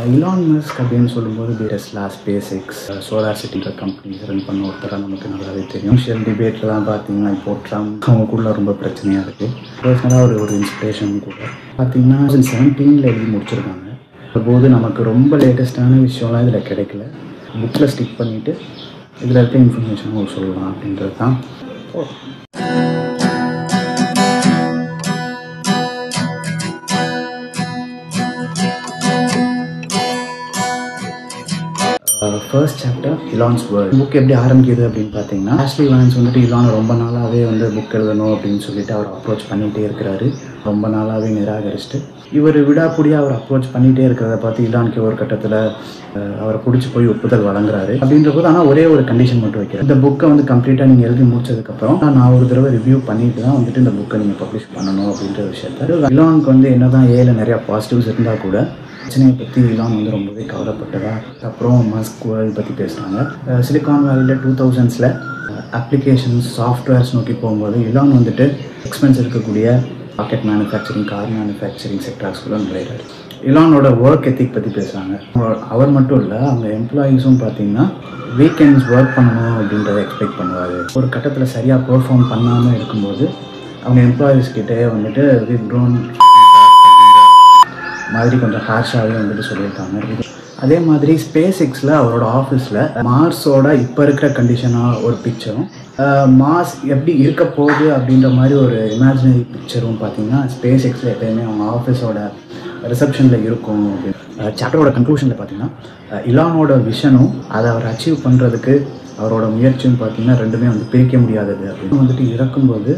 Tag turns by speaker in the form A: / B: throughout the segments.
A: Elon Musk அப்படின்னு சொல்லும்போது Tesla, SpaceX, solar சிட்டின்ற கம்பெனிஸ் ரன் பண்ண ஒருத்தராக நமக்கு நல்லாவே தெரியும். சோஷியல் டிபேட்டில் தான் பார்த்தீங்கன்னா இப்போ ட்ரம்ப் அவங்களுக்குள்ள ரொம்ப பிரச்சனையாக இருக்குது. பர்சனலாக ஒரு இன்ஸ்பிரேஷன் கூட பார்த்தீங்கன்னா 2017 எழுதி முடிச்சிருக்காங்க. அப்போது நமக்கு ரொம்ப லேட்டஸ்ட்டான விஷயம்லாம் இதில் கிடைக்கல. புக்கில் ஸ்டிக் பண்ணிவிட்டு இதில் இருக்க இன்ஃபர்மேஷனும் சொல்லலாம் அப்படின்றது தான். First chapter Elon's world. Book எப்படி ஆரம்பிக்குது அப்படின்னு பார்த்தீங்கன்னா, ஆஷ்லி வான்ஸ் வந்துட்டு இலான் ரொம்ப நாளாகவே புக் எழுதணும் அப்படின்னு சொல்லிட்டு அவர் அப்ரோச் பண்ணிகிட்டே இருக்கிறாரு. ரொம்ப நாளாகவே நிராகரிச்சுட்டு இவர் விடாப்புடியாக அவர் அப்ரோச் பண்ணிகிட்டே இருக்கிறத பார்த்து இலானுக்கு ஒரு கட்டத்தில் அவரை பிடிச்சி போய் ஒப்புதல் வழங்குறாரு. அப்படின்ற போது ஆனால் ஒரே ஒரு கண்டிஷன் மட்டும் வைக்கிறேன். இந்த புக்கை கம்ப்ளீட்டாக நீங்கள் எழுதி முடிச்சதுக்கப்புறம் நான் ஒரு தடவை ரிவ்யூ பண்ணிட்டு தான் இந்த புக்கை நீங்கள் பப்ளிஷ் பண்ணணும் அப்படின்ற விஷயத்த. இலானுக்கு என்ன தான் ஏல நிறையா பாசிட்டிவ்ஸ் இருந்தால் கூட பிரச்சனையை பற்றி இலான் ரொம்பவே கவலைப்பட்டதா. அப்புறம் மஸ்க் வேர்ல்டு பற்றி பேசுகிறாங்க. சிலிகான் வேலியில் 2000s அப்ளிகேஷன்ஸ் சாஃப்ட்வேர்ஸ் நோக்கி போகும்போது இலான் எக்ஸ்பென்ஸ் இருக்கக்கூடிய ராக்கெட் மேனுஃபேக்சரிங், கார் மேனுஃபேக்சரிங் செக்டார்ஸ்குள்ளே நுழையிறாரு. இலானோட ஒர்க் எத்திக் பற்றி பேசுகிறாங்க. அவர் மட்டும் இல்லை, அவங்க எம்ப்ளாயீஸும் பார்த்தீங்கன்னா வீக்கெண்ட்ஸ் ஒர்க் பண்ணணும் அப்படின்றத எக்ஸ்பெக்ட் பண்ணுவார். ஒரு கட்டத்தில் சரியாக பெர்ஃபார்ம் பண்ணாமல் இருக்கும்போது அவங்க எம்ப்ளாயீஸ்கிட்டே வி க்ரோன் மாதிரி கொஞ்சம் ஹார்ஷாகவே சொல்லியிருக்காங்க. அதே மாதிரி SpaceXல அவரோட ஆஃபீஸில் மார்ஸோட இப்போ இருக்கிற கண்டிஷனாக ஒரு பிக்சரும், மார்ஸ் எப்படி இருக்க போகுது அப்படின்ற மாதிரி ஒரு இமேஜினரி பிக்சரும் பார்த்தீங்கன்னா SpaceXல எப்போயுமே அவங்க ஆஃபீஸோட ரிசப்ஷனில் இருக்கும். சாப்டரோட கன்க்ளூஷனில் பார்த்தீங்கன்னா இலானோட விஷனும் அதை அவர் அச்சீவ் பண்ணுறதுக்கு அவரோட முயற்சியும் பார்த்தீங்கன்னா ரெண்டுமே பிரிக்க முடியாதது. அப்படின்னு இறக்கும்போது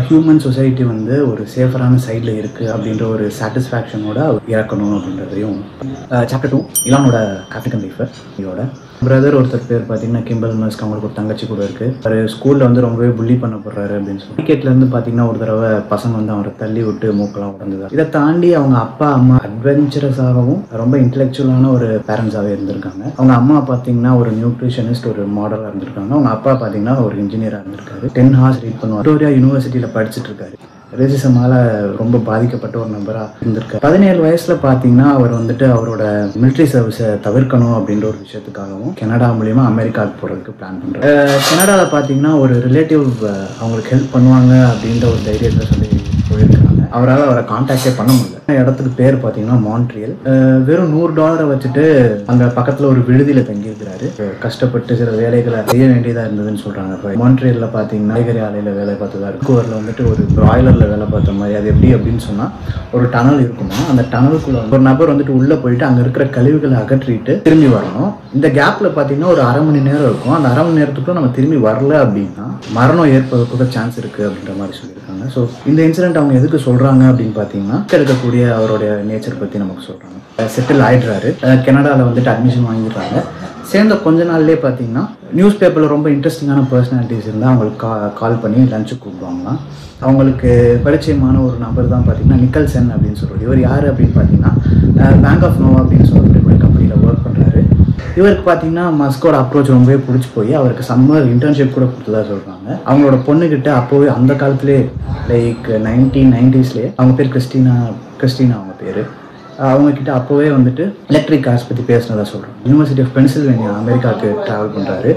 A: ஹியூமன் சொசைட்டி ஒரு சேஃபரான சைடில் இருக்குது அப்படின்ற ஒரு சாட்டிஸ்ஃபேக்ஷனோட இறக்கணும் அப்படின்றதையும். சாப்டர் 2 இலானோட ஆஃப்ரிக்கன் லைஃபை. இதோட பிரதர் ஒருத்தர் பேர் பார்த்தீங்கன்னா கிம்பல் மஸ்க், அவங்களுக்கு ஒரு தங்கச்சி கூட இருக்குது. அவர் ஸ்கூலில் ரொம்பவே புள்ளி பண்ணப்படுறாரு அப்படின்னு சொல்லி கிரிக்கெட்லேருந்து பார்த்தீங்கன்னா ஒரு தடவை பசங்க அவரை தள்ளி விட்டு மூக்கெல்லாம் உடந்துதான். இதை தாண்டி அவங்க அப்பா அம்மா அட்வென்ச்சரஸாகவும் ரொம்ப இன்டெலெக்சுவலான ஒரு பேரண்ட்ஸாகவே இருந்திருக்காங்க. அவங்க அம்மா பார்த்தீங்கன்னா ஒரு நியூட்ரிஷனிஸ்ட், ஒரு மாடலாக இருந்திருக்காங்க. அவங்க அப்பா பார்த்தீங்கன்னா ஒரு இன்ஜினியராக இருந்திருக்காரு. 10 hours ரீட் பண்ணுவார். விக்டோரியா யூனிவர்சிட்டியில் படிச்சுட்டு இருக்காரு. ரேசிசமால ரொம்ப பாதிக்கப்பட்ட ஒரு நபராக இருந்திருக்காரு. 17 வயசில் பார்த்தீங்கன்னா அவர் அவரோட மிலிட்ரி சர்வீஸை தவிர்க்கணும் அப்படின்ற ஒரு விஷயத்துக்காகவும் கனடா மூலிமா அமெரிக்காவுக்கு போகிறதுக்கு பிளான் பண்ணுறாரு. கனடாவில் பார்த்தீங்கன்னா ஒரு ரிலேட்டிவ் அவங்களுக்கு ஹெல்ப் பண்ணுவாங்க அப்படின்ற ஒரு தைரியத்தில் போயிருக்காங்க. அவரால் அவரை கான்டாக்டே பண்ண முடியல. இடத்துக்கு பேர் பார்த்தீங்கன்னா மான்ட்ரியல். வெறும் $100 வச்சுட்டு அங்கே பக்கத்தில் ஒரு விடுதியில் தங்கியிருக்கிறாரு. கஷ்டப்பட்டு சில வேலைகளை செய்ய வேண்டியதாக இருந்ததுன்னு சொல்கிறாங்க. இப்போ மான்ட்ரியலில் பார்த்தீங்கன்னா காய்கறி ஆலையில் வேலை பார்த்ததா இருக்கு. கூவரில் ஒரு பிராய்லரில் வேலை பார்த்த மாதிரி. அது எப்படி அப்படின்னு சொன்னால் ஒரு டனல் இருக்குமா, அந்த டனலுக்குள்ள ஒரு நபர் உள்ளே போயிட்டு அங்கே இருக்கிற கழிவுகளை அகற்றிட்டு திரும்பி வரணும். இந்த கேப்பில் பார்த்தீங்கன்னா ஒரு அரை மணி நேரம் இருக்கும். அந்த அரை மணி நேரத்துக்குள்ள நம்ம திரும்பி வரல அப்படின்னா மரணம் ஏற்பது கூட சான்ஸ் இருக்குது அப்படின்ற மாதிரி சொல்லியிருக்காங்க. ஸோ இந்த இன்சிடென்ட் அவங்க எதுக்கு சொல்கிறாங்க அப்படின்னு பார்த்தீங்கன்னா இருக்கக்கூடிய அவருடைய நேச்சர் பற்றி நமக்கு சொல்கிறாங்க. செட்டில் ஆகிடுறாரு. கனடாவில் அட்மிஷன் வாங்கிடுறாங்க. சேர்ந்த கொஞ்ச நாள்லேயே பார்த்தீங்கன்னா நியூஸ் பேப்பரில் ரொம்ப இன்ட்ரெஸ்டிங்கான பர்சனாலிட்டிஸ் இருந்தால் அவங்களுக்கு கால் பண்ணி லஞ்சுக்கு கூப்பிடுவாங்களாம். அவங்களுக்கு பரிச்சயமான ஒரு நபர் தான் பார்த்தீங்கன்னா நிக்கல்சன் அப்படின்னு சொல்கிறது. இவர் யார் அப்படின்னு பார்த்தீங்கன்னா பேங்க் ஆஃப் நோவா அப்படின்னு சொல்லிட்டு ஒரு கம்பெனியில் ஒர்க் பண்ணுறாரு. இவருக்கு பார்த்தீங்கன்னா மஸ்கோட அப்ரோச் ரொம்பவே பிடிச்சி போய் அவருக்கு சம்மர் இன்டர்ன்ஷிப் கூட கொடுத்ததா சொல்கிறாங்க. அவங்களோட பொண்ணுக்கிட்ட அப்போவே அந்த காலத்துலேயே லைக் 1990s அவங்க பேர் கிறிஸ்டினா அவங்க பேர். அவங்கக்கிட்ட அப்போவே எலக்ட்ரிக் கார்ஸ் பற்றி பேசுனதா சொல்கிறாங்க. யூனிவர்சிட்டி ஆஃப் பென்சில்வேனியா அமெரிக்காவுக்கு ட்ராவல் பண்ணுறாரு.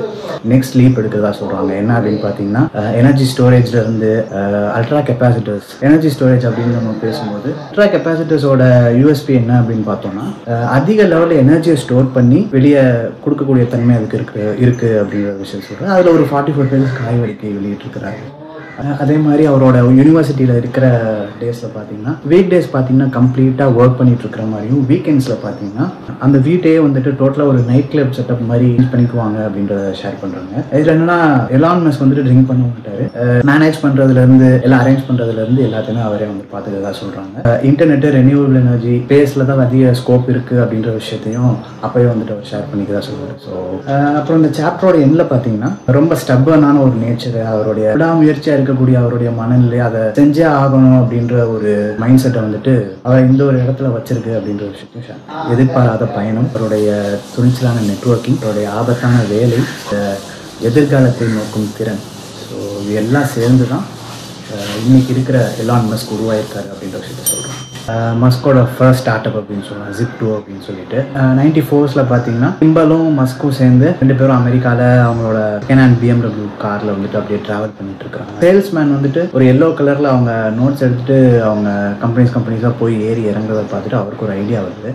A: நெக்ஸ்ட் லீப் எடுக்கிறதா சொல்கிறாங்க. என்ன அப்படின்னு பார்த்தீங்கன்னா எனர்ஜி ஸ்டோரேஜ்லேருந்து அல்ட்ரா கெப்பாசிட்டர்ஸ். எனர்ஜி ஸ்டோரேஜ் அப்படின்னு நம்ம பேசும்போது அல்ட்ரா கெப்பாசிட்டர்ஸோட யூஎஸ்பி என்ன அப்படின்னு பார்த்தோம்னா அதிக லெவலில் எனர்ஜியை ஸ்டோர் பண்ணி வெளியே கொடுக்கக்கூடிய தன்மை அதுக்கு இருக்குது அப்படிங்கிற விஷயம் சொல்கிறேன். அதில் ஒரு 44 pages காய்வறிக்கை வெளியிட்டிருக்கிறாரு. அதே மாதிரி அவரோட யூனிவர்சிட்டியில் இருக்கிற டேஸில் பார்த்தீங்கன்னா வீக் டேஸ் பார்த்தீங்கன்னா கம்ப்ளீட்டாக ஒர்க் பண்ணிட்டு இருக்கிற மாதிரியும், வீக்கெண்ட்ஸில் பார்த்தீங்கன்னா அந்த வீட்டையே டோட்டலாக ஒரு நைட் கிளப் செட்டப் மாதிரி யூஸ் பண்ணிக்குவாங்க அப்படின்றத ஷேர் பண்ணுறாங்க. இதில் என்னன்னா எலான் மஸ்க் ட்ரிங்க் பண்ண மாட்டாரு. மேனேஜ் பண்ணுறதுலேருந்து எல்லாம் அரேஞ்ச் பண்ணுறதுலேருந்து எல்லாத்தையுமே அவரே பார்த்துக்கிறதா சொல்கிறாங்க. இன்டர்நெட்டு, ரெனியூவபிள் எனர்ஜி, ஸ்பேஸில் தான் அதிக ஸ்கோப் இருக்குது அப்படின்ற விஷயத்தையும் அப்போயே அவர் ஷேர் பண்ணிக்கிறதா சொல்லுவார். ஸோ அப்புறம் இந்த சாப்டரோட எண்ணில் பார்த்தீங்கன்னா ரொம்ப ஸ்டப்பனான ஒரு நேச்சர், அவருடைய விடாமுயற்சியாக இருக்கக்கூடிய அவருடைய மனநிலை, அதை செஞ்சே ஆகணும் அப்படின்ற ஒரு மைண்ட் செட்டை அவர் இந்த ஒரு இடத்துல வச்சிருக்கு அப்படின்ற விஷயத்தையும் எதிர்பாராத பயணம், அவருடைய துணிச்சலான நெட்வொர்க்கிங், அவருடைய ஆபத்தான வேலை, எதிர்காலத்தை நோக்கும் திறன். ஸோ இது எல்லாம் சேர்ந்து தான் இன்னைக்கு இருக்கிற எலான் மஸ்க் உருவாயிருக்காரு அப்படின்ற விஷயத்த சொல்கிறேன். மஸ்கோட ஃபர்ஸ்ட் ஸ்டார்ட் அப் அப்படின்னு சொல்லலாம், Zip2 அப்படின்னு சொல்லிட்டு. 94s பார்த்தீங்கன்னா கிம்பலும் மஸ்கும் சேர்ந்து 2 பேரும் அமெரிக்காவில் அவங்களோட கேனான் BMW காரில் வந்துட்டு அப்படியே ட்ராவல் பண்ணிட்டு இருக்காங்க. சேல்ஸ்மேன் வந்துட்டு ஒரு எல்லோ கலரில் அவங்க நோட்ஸ் எடுத்துட்டு அவங்க கம்பெனிஸாக போய் ஏறி இறங்குறத பார்த்துட்டு அவருக்கு ஒரு ஐடியா வருது.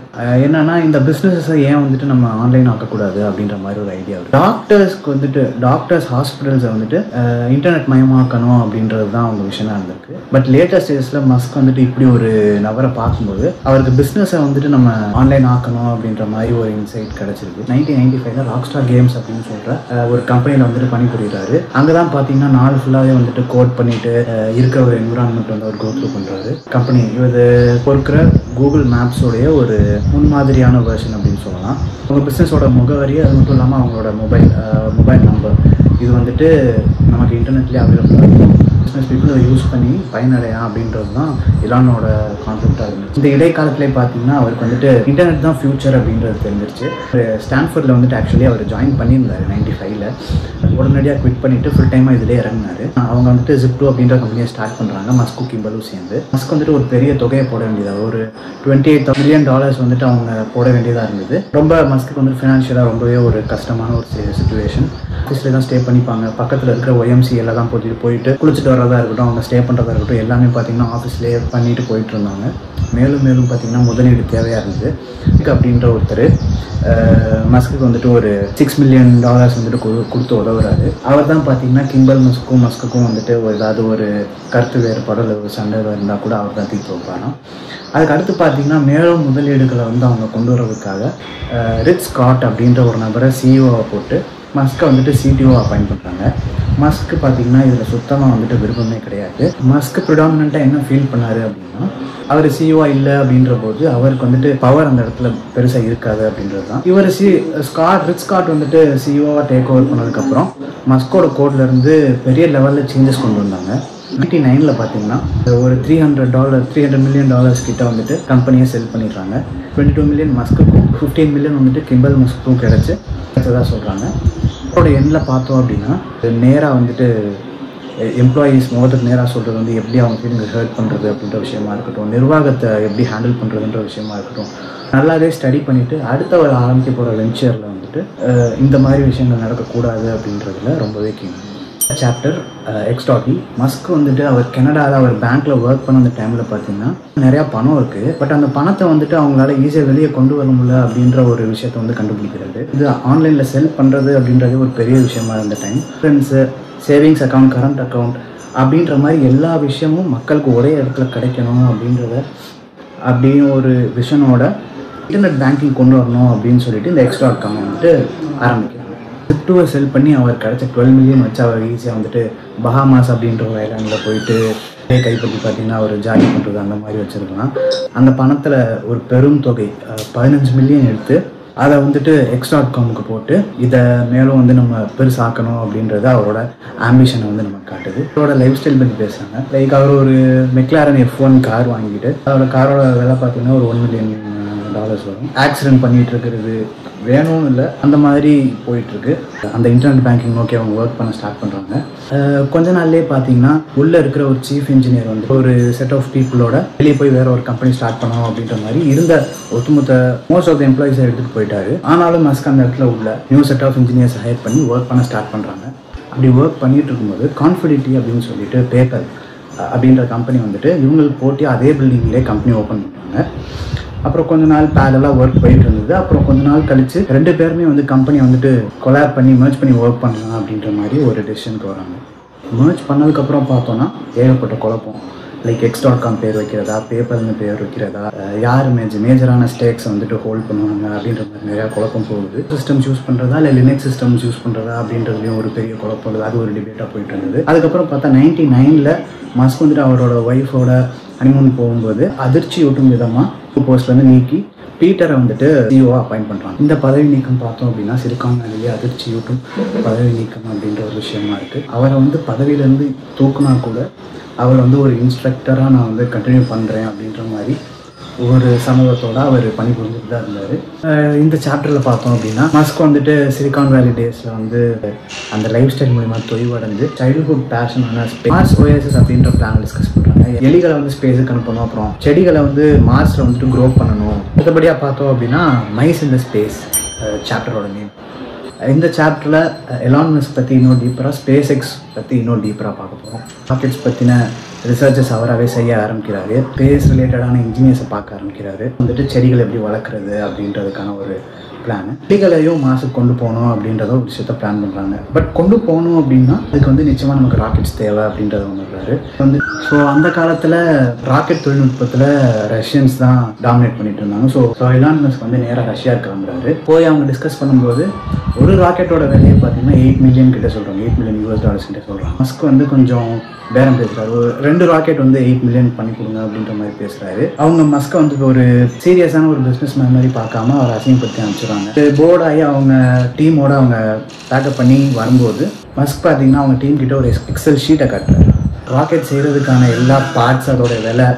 A: என்னன்னா இந்த பிஸ்னஸை ஏன் வந்துட்டு நம்ம ஆன்லைன் ஆக்கக்கூடாது அப்படின்ற மாதிரி ஒரு ஐடியா வருது. டாக்டர்ஸ் ஹாஸ்பிட்டல்ஸை வந்துட்டு இன்டர்நெட் மயமாக்கணும் அப்படின்றது தான் அவங்க விஷயமாக இருந்திருக்கு. பட் லேட்டஸ்ட் ஸ்டேஜஸில் மஸ்க் வந்துட்டு இப்படி ஒரு நபரை பார்க்கும்போது அவருக்கு பிஸ்னஸை வந்துட்டு நம்ம ஆன்லைன் ஆக்கணும் அப்படின்ற மாதிரி ஒரு இன்சைட் கிடைச்சிருக்கு. 1995 ராக்ஸ்டார் கேம்ஸ் அப்படின்னு சொல்கிற ஒரு கம்பெனியில் வந்துட்டு பணிபுரிகிறாரு. அங்கே தான் பார்த்தீங்கன்னா நாள் ஃபுல்லாகவே வந்துட்டு கோட் பண்ணிட்டு இருக்கிற ஒரு என்விரான்மெண்ட் வந்து அவர் கோத்ரூ பண்ணுறாரு. கம்பெனி இது பொறுக்கிற கூகுள் மேப்ஸோடைய ஒரு முன்மாதிரியான வெர்ஷன் அப்படின்னு சொல்லலாம். அவங்க பிஸ்னஸோட முகவரி, அது மட்டும் இல்லாமல் அவங்களோட மொபைல் நம்பர் இது வந்துட்டு நமக்கு இன்டர்நெட்லேயே அவைலபிளாக இருக்கும். பிஸ்னஸ் பீப்புள் அதை யூஸ் பண்ணி பயனடையலாம் அப்படின்றது தான் இலானோட கான்செப்டாக இருந்துச்சு. இந்த இடைக்காலத்திலே பார்த்தீங்கன்னா அவருக்கு வந்துட்டு இன்டர்நெட் தான் ஃபியூச்சர் அப்படின்றது தெரிஞ்சிருச்சு. ஸ்டான்ஃபோர்டில் வந்துட்டு ஆக்சுவலி அவர் ஜாயின் பண்ணியிருந்தார் 95ல். உடனடியாக குவிட் பண்ணிவிட்டு ஃபுல் டைமாக இதிலே இறங்கினார். அவங்க வந்துட்டு Zip2 அப்படின்ற கம்பெனியை ஸ்டார்ட் பண்ணுறாங்க, மஸ்கும் கிம்பலும் சேர்ந்து. மஸ்க் வந்துட்டு ஒரு பெரிய தொகையை போட வேண்டியதாக, ஒரு $28 மில்லியன் வந்துட்டு அவங்க போட வேண்டியதாக இருந்தது. ரொம்ப மஸ்க்கு வந்துட்டு ஃபினான்ஷியலாக ரொம்பவே ஒரு கஷ்டமான ஒரு சிச்சுவேஷன். ஆஃபீஸில் தான் ஸ்டே பண்ணிப்பாங்க. பக்கத்தில் இருக்கிற YMCA தான் போயிட்டு குளிச்சுட்டு வரதா இருக்கட்டும், அவங்க ஸ்டே பண்ணுறதா இருக்கட்டும், எல்லாமே பார்த்தீங்கன்னா ஆஃபீஸ்லேயே பண்ணிட்டு போயிட்டு இருந்தாங்க. மேலும் பார்த்தீங்கன்னா முதலீடு தேவையாக இருந்தது. அப்படின்ற ஒருத்தர் மஸ்க்கு வந்துட்டு ஒரு $6 மில்லியன் வந்துட்டு கொடுத்து உதவுறாரு. அவர் தான் பார்த்தீங்கன்னா கிம்பல் மஸ்க்குக்கும் வந்துட்டு ஏதாவது ஒரு கருத்து வேறுபாடு இல்லை ஒரு சண்டை இருந்தால் கூட அவர் தான் தீர்த்து வைப்பாராம். அதுக்கு அடுத்து பார்த்தீங்கன்னா மேலும் முதலீடுகளை வந்து அவங்க கொண்டு வரதுக்காக ரிச் ஸ்காட் அப்படின்ற ஒரு நபரை சிஇஓவை போட்டு மஸ்கை வந்துட்டு CTO அப்பாயிண்ட் பண்ணுறாங்க. மஸ்க்கு பார்த்தீங்கன்னா இதில் சுத்தமாக வந்துட்டு விருப்பமே கிடையாது. மஸ்க்கு ப்ரிடாமினண்ட்டாக என்ன ஃபீல் பண்ணார் அப்படின்னா, அவர் CEO இல்லை அப்படின்ற போது அவருக்கு வந்துட்டு பவர் அந்த இடத்துல பெருசாக இருக்காது அப்படின்றது தான். இவர் ரிச் ஸ்காட் வந்துட்டு CEOவாக டேக் ஓவர் பண்ணதுக்கப்புறம் மஸ்கோட கோட்லேருந்து பெரிய லெவலில் சேஞ்சஸ் கொண்டு வந்தாங்க. 99ல் பார்த்தீங்கன்னா ஒரு $300 மில்லியன் கிட்ட வந்துட்டு கம்பெனியை செல் பண்ணிடுறாங்க. 22 மில்லியன் மஸ்க்குக்கும் 15 மில்லியன் வந்துட்டு கிம்பல் மஸ்க்குக்கும் கிடைச்சதாக சொல்கிறாங்க. அவரோட எண்ணில் பார்த்தோம் அப்படின்னா நேராக வந்துட்டு எம்ப்ளாயீஸ் முகத்துக்கு நேராக சொல்கிறது வந்து எப்படி அவங்க ஃபீலிங்கை ஹர்ட் பண்ணுறது அப்படின்ற விஷயமா இருக்கட்டும், நிர்வாகத்தை எப்படி ஹேண்டில் பண்ணுறதுன்ற விஷயமா இருக்கட்டும், நல்லாவே ஸ்டடி பண்ணிவிட்டு அடுத்த ஒரு ஆரம்பிக்க போகிற வெஞ்சரில் வந்துட்டு இந்த மாதிரி விஷயங்கள் நடக்கக்கூடாது அப்படின்றதுல ரொம்பவே கீழ். Chapter X.E. மஸ்க் வந்துட்டு அவர் கனடாவில் அவர் பேங்க்கில் ஒர்க் பண்ண அந்த டைமில் பார்த்தீங்கன்னா நிறையா பணம் இருக்குது. பட் அந்த பணத்தை வந்துட்டு அவங்களால ஈஸியாக வெளியே கொண்டு வர முடியல அப்படின்ற ஒரு விஷயத்தை வந்து கண்டுபிடிக்கிறது. இது ஆன்லைனில் செல் பண்ணுறது அப்படின்றது ஒரு பெரிய விஷயமா இருந்த time. Friends, savings account, current account அப்படின்ற மாதிரி எல்லா விஷயமும் மக்களுக்கு ஒரே இடத்துல கிடைக்கணும் அப்படின்றத அப்படின்னு ஒரு விஷனோட இன்டர்நெட் பேங்கிங் கொண்டு வரணும் அப்படின்னு சொல்லிட்டு இந்த X.com வந்துட்டு ஆரம்பிக்கிறாங்க. Zip2 செல் பண்ணி அவர் கிடைச்ச 12 மில்லியன் வச்சு அவர் ஈஸியாக வந்துட்டு பஹாமாஸ் அப்படின்ற ஒரு ஐலாண்டில் போயிட்டு கைப்பற்றி பார்த்தீங்கன்னா அவர் ஜாலி பண்ணுறது அந்த மாதிரி வச்சுருக்கலாம். அந்த பணத்தில் ஒரு பெரும் தொகை 15 மில்லியன் எடுத்து அதை வந்துட்டு X.comக்கு போட்டு இதை மேலும் வந்து நம்ம பெருசாக்கணும் அப்படின்றத அவரோட ஆம்பிஷனை வந்து நம்ம காட்டுது. அவரோட லைஃப் ஸ்டைல் பற்றி பேசுகிறாங்க. லைக் அவர் ஒரு மெக்லாரன் F1 கார் வாங்கிட்டு அவரோட காரோட விலை பார்த்தீங்கன்னா ஒரு $1 மில்லியன் வரும். ஆக்சிடென்ட் பண்ணிகிட்டு இருக்கிறது வேணும்னு இல்லை, அந்த மாதிரி போயிட்டுருக்கு. அந்த இன்டர்நெட் பேங்கிங் நோக்கி அவங்க ஒர்க் பண்ண ஸ்டார்ட் பண்ணுறாங்க. கொஞ்ச நாள்லேயே பார்த்தீங்கன்னா உள்ளே இருக்கிற ஒரு சீஃப் இன்ஜினியர் வந்து ஒரு செட் ஆஃப் பீப்புளோட வெளியே போய் வேற ஒரு கம்பெனி ஸ்டார்ட் பண்ணணும் அப்படின்ற மாதிரி இருந்த ஒட்டுமொத்த மோஸ்ட் ஆஃப் த எம்ப்ளாயிஸை எடுத்துகிட்டு போயிட்டாரு. ஆனாலும் மஸ்க் அந்த இடத்துல உள்ள new set of engineers hire பண்ணி ஒர்க் பண்ண ஸ்டார்ட் பண்ணுறாங்க. அப்படி ஒர்க் பண்ணிட்டு இருக்கும்போது கான்ஃபிடிட்டி அப்படின்னு சொல்லிட்டு பேப்பர் அப்படின்ற கம்பெனி வந்துட்டு இவங்களுக்கு போட்டி அதே பில்டிங்லேயே கம்பெனி ஓப்பன் பண்ணுறாங்க. அப்புறம் கொஞ்ச நாள் பேரலாக ஒர்க் போயிட்டு இருந்தது. அப்புறம் கொஞ்ச நாள் கழிச்சு 2 பேருமே வந்து கம்பெனி வந்துட்டு கொலாப் பண்ணி மர்ஜ் பண்ணி ஒர்க் பண்ணலாம் அப்படின்ற மாதிரி ஒரு டெசிஷனுக்கு வராங்க. மர்ஜ் பண்ணதுக்கப்புறம் பார்த்தோன்னா ஏகப்பட்ட குழப்பம். லைக் X.com பேர் வைக்கிறதா, பேப்பர்னு பேர் வைக்கிறதா, யார் மேஜரான ஸ்டேக்ஸ் வந்துட்டு ஹோல்ட் பண்ணுவாங்க அப்படின்ற மாதிரி நிறையா குழப்பம் போகுது. சிஸ்டம்ஸ் யூஸ் பண்ணுறதா இல்லை லினக்ஸ் சிஸ்டம்ஸ் யூஸ் பண்ணுறதா அப்படின்றதுலையும் ஒரு பெரிய குழப்பம் இருக்குது. அது ஒரு டிபேட்டாக போயிட்டு இருந்தது. அதுக்கப்புறம் பார்த்தா 99ல் மஸ்க் வந்துட்டு அவரோட ஒய்ஃபோட ஹனிமூன் போகும்போது அதிர்ச்சியூட்டும் விதமாக போஸ்ட்லேருந்து நீக்கி பீட்டரை வந்துட்டு CEO அப்பாயிண்ட் பண்ணுறாங்க. இந்த பதவி நீக்கம் பார்த்தோம் அப்படின்னா சிலிகான் வேலிலேயே அதிர்ச்சியூட்டும் பதவி நீக்கம் அப்படின்ற ஒரு விஷயமா இருக்குது. அவரை வந்து பதவியிலேருந்து தூக்குனா கூட அவர் வந்து ஒரு இன்ஸ்ட்ரக்டராக நான் வந்து கண்டினியூ பண்ணுறேன் அப்படின்ற மாதிரி ஒரு சமூகத்தோட அவர் பணிபுரிஞ்சுட்டு தான் இருந்தார். இந்த சாப்டரில் பார்த்தோம் அப்படின்னா மஸ்க் வந்துட்டு சிலிகான் வேலி டேஸில் வந்து அந்த லைஃப் ஸ்டைல் மூலிமா தொய்வடைந்து சைல்டுஹுட் பேஷனான மார்ஸ் ஓஎஸ்எஸ் அப்படின்ற பிளான் டிஸ்கஸ் பண்ணுறாங்க. எலிகளை வந்து ஸ்பேஸுக்கு அனுப்பணும், அப்புறம் செடிகளை வந்து மார்ஸில் வந்துட்டு க்ரோ பண்ணணும். மற்றபடியாக பார்த்தோம் அப்படின்னா மைஸ் இந்த ஸ்பேஸ் சாப்டரோட நேம். இந்த சாப்டரில் எலான் மஸ்க் பற்றி இன்னும் டீப்பராக, ஸ்பேஸ் எக்ஸ் பற்றி இன்னும் டீப்பராக பார்க்க போகிறோம். ராக்கெட்ஸ் பற்றின ரிசர்ச்சஸ் அவராகவே செய்ய ஆரம்பிக்கிறாரு. ஸ்பேஸ் ரிலேட்டடான இன்ஜினியர்ஸை பார்க்க ஆரம்பிக்கிறாரு. வந்துட்டு செடிகள் எப்படி வளர்க்குறது அப்படின்றதுக்கான ஒரு பிளான். செடிகளையும் மாசுக்கு கொண்டு போகணும் அப்படின்றத ஒரு விஷயத்த பிளான் பண்ணுறாங்க. பட் கொண்டு போகணும் அப்படின்னா அதுக்கு வந்து நிச்சயமாக நமக்கு ராக்கெட்ஸ் தேவை அப்படின்றத உணர்றாரு வந்து. ஸோ அந்த காலத்தில் ராக்கெட் தொழில்நுட்பத்தில் ரஷ்யன்ஸ் தான் டாமினேட் பண்ணிட்டு இருந்தாங்க. ஸோ எலான் மஸ்க் வந்து நேராக ரஷ்யா கிளம்புறாரு. போய் அவங்க டிஸ்கஸ் பண்ணும்போது ஒரு ராக்கெட்டோட விலையை பார்த்தீங்கன்னா $8 மில்லியன் கிட்ட சொல்கிறாங்க, $8 மில்லியன் கிட்ட சொல்கிறாங்க. மஸ்க் வந்து கொஞ்சம் பேரம் பேசுகிறாரு. ஒரு 2 ராக்கெட் வந்து $8 மில்லியன் பண்ணி கொடுங்க அப்படின்ற மாதிரி பேசுகிறாரு. அவங்க மஸ்கை வந்து ஒரு சீரியஸான ஒரு பிஸ்னஸ் மேன் மாதிரி பார்க்காம அவர் அசிங்கப்படுத்தி அனுப்பிச்சிடுறாங்க. போர்டாகி அவங்க டீமோட அவங்க பேக்கப் பண்ணி வரும்போது மஸ்க் பார்த்தீங்கன்னா அவங்க டீம் கிட்ட ஒரு எக்ஸல் ஷீட்டை காட்டுறாரு. ராக்கெட் செய்கிறதுக்கான எல்லா பார்ட்ஸ், அதோட விலை,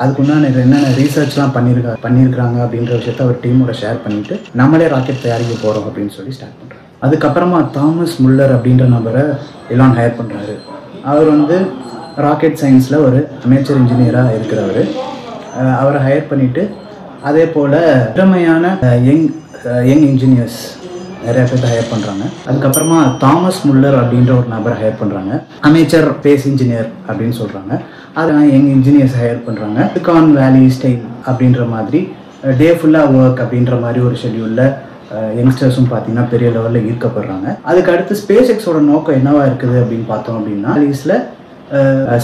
A: அதுக்குண்டான என்னென்ன ரீசர்ச்லாம் பண்ணியிருக்கிறாங்க அப்படின்ற விஷயத்த அவர் டீமோட ஷேர் பண்ணிவிட்டு நம்மளே ராக்கெட் தயாரிக்க போகிறோம் அப்படின்னு சொல்லி ஸ்டார்ட் பண்ணுறாரு. அதுக்கப்புறமா தாமஸ் முல்லர் அப்படின்ற நபரை எலான் ஹையர் பண்ணுறாரு. அவர் வந்து ராக்கெட் சயின்ஸில் ஒரு அமேச்சர் இன்ஜினியராக இருக்கிறவர். அவரை ஹையர் பண்ணிவிட்டு அதே போல் திறமையான யங் இன்ஜினியர்ஸ் நிறைய பேர்த்த ஹையர் பண்ணுறாங்க. அதுக்கப்புறமா தாமஸ் முல்லர் அப்படின்ற ஒரு நபரை ஹையர் பண்ணுறாங்க. அமேச்சர் ஸ்பேஸ் இன்ஜினியர் அப்படின்னு சொல்கிறாங்க. அதெல்லாம் யங் இன்ஜினியர்ஸ் ஹையர் பண்ணுறாங்க. சிலிகான் வேலி ஸ்டைல் அப்படின்ற மாதிரி டே ஃபுல்லாக ஒர்க் அப்படின்ற மாதிரி ஒரு ஷெட்யூலில் யங்ஸ்டர்ஸும் பார்த்தீங்கன்னா பெரிய லெவலில் ஈர்க்கப்படுறாங்க. அதுக்கு அடுத்து ஸ்பேஸ் எக்ஸோட நோக்கம் என்னவா இருக்குது அப்படின்னு பார்த்தோம் அப்படின்னா, லீஸில்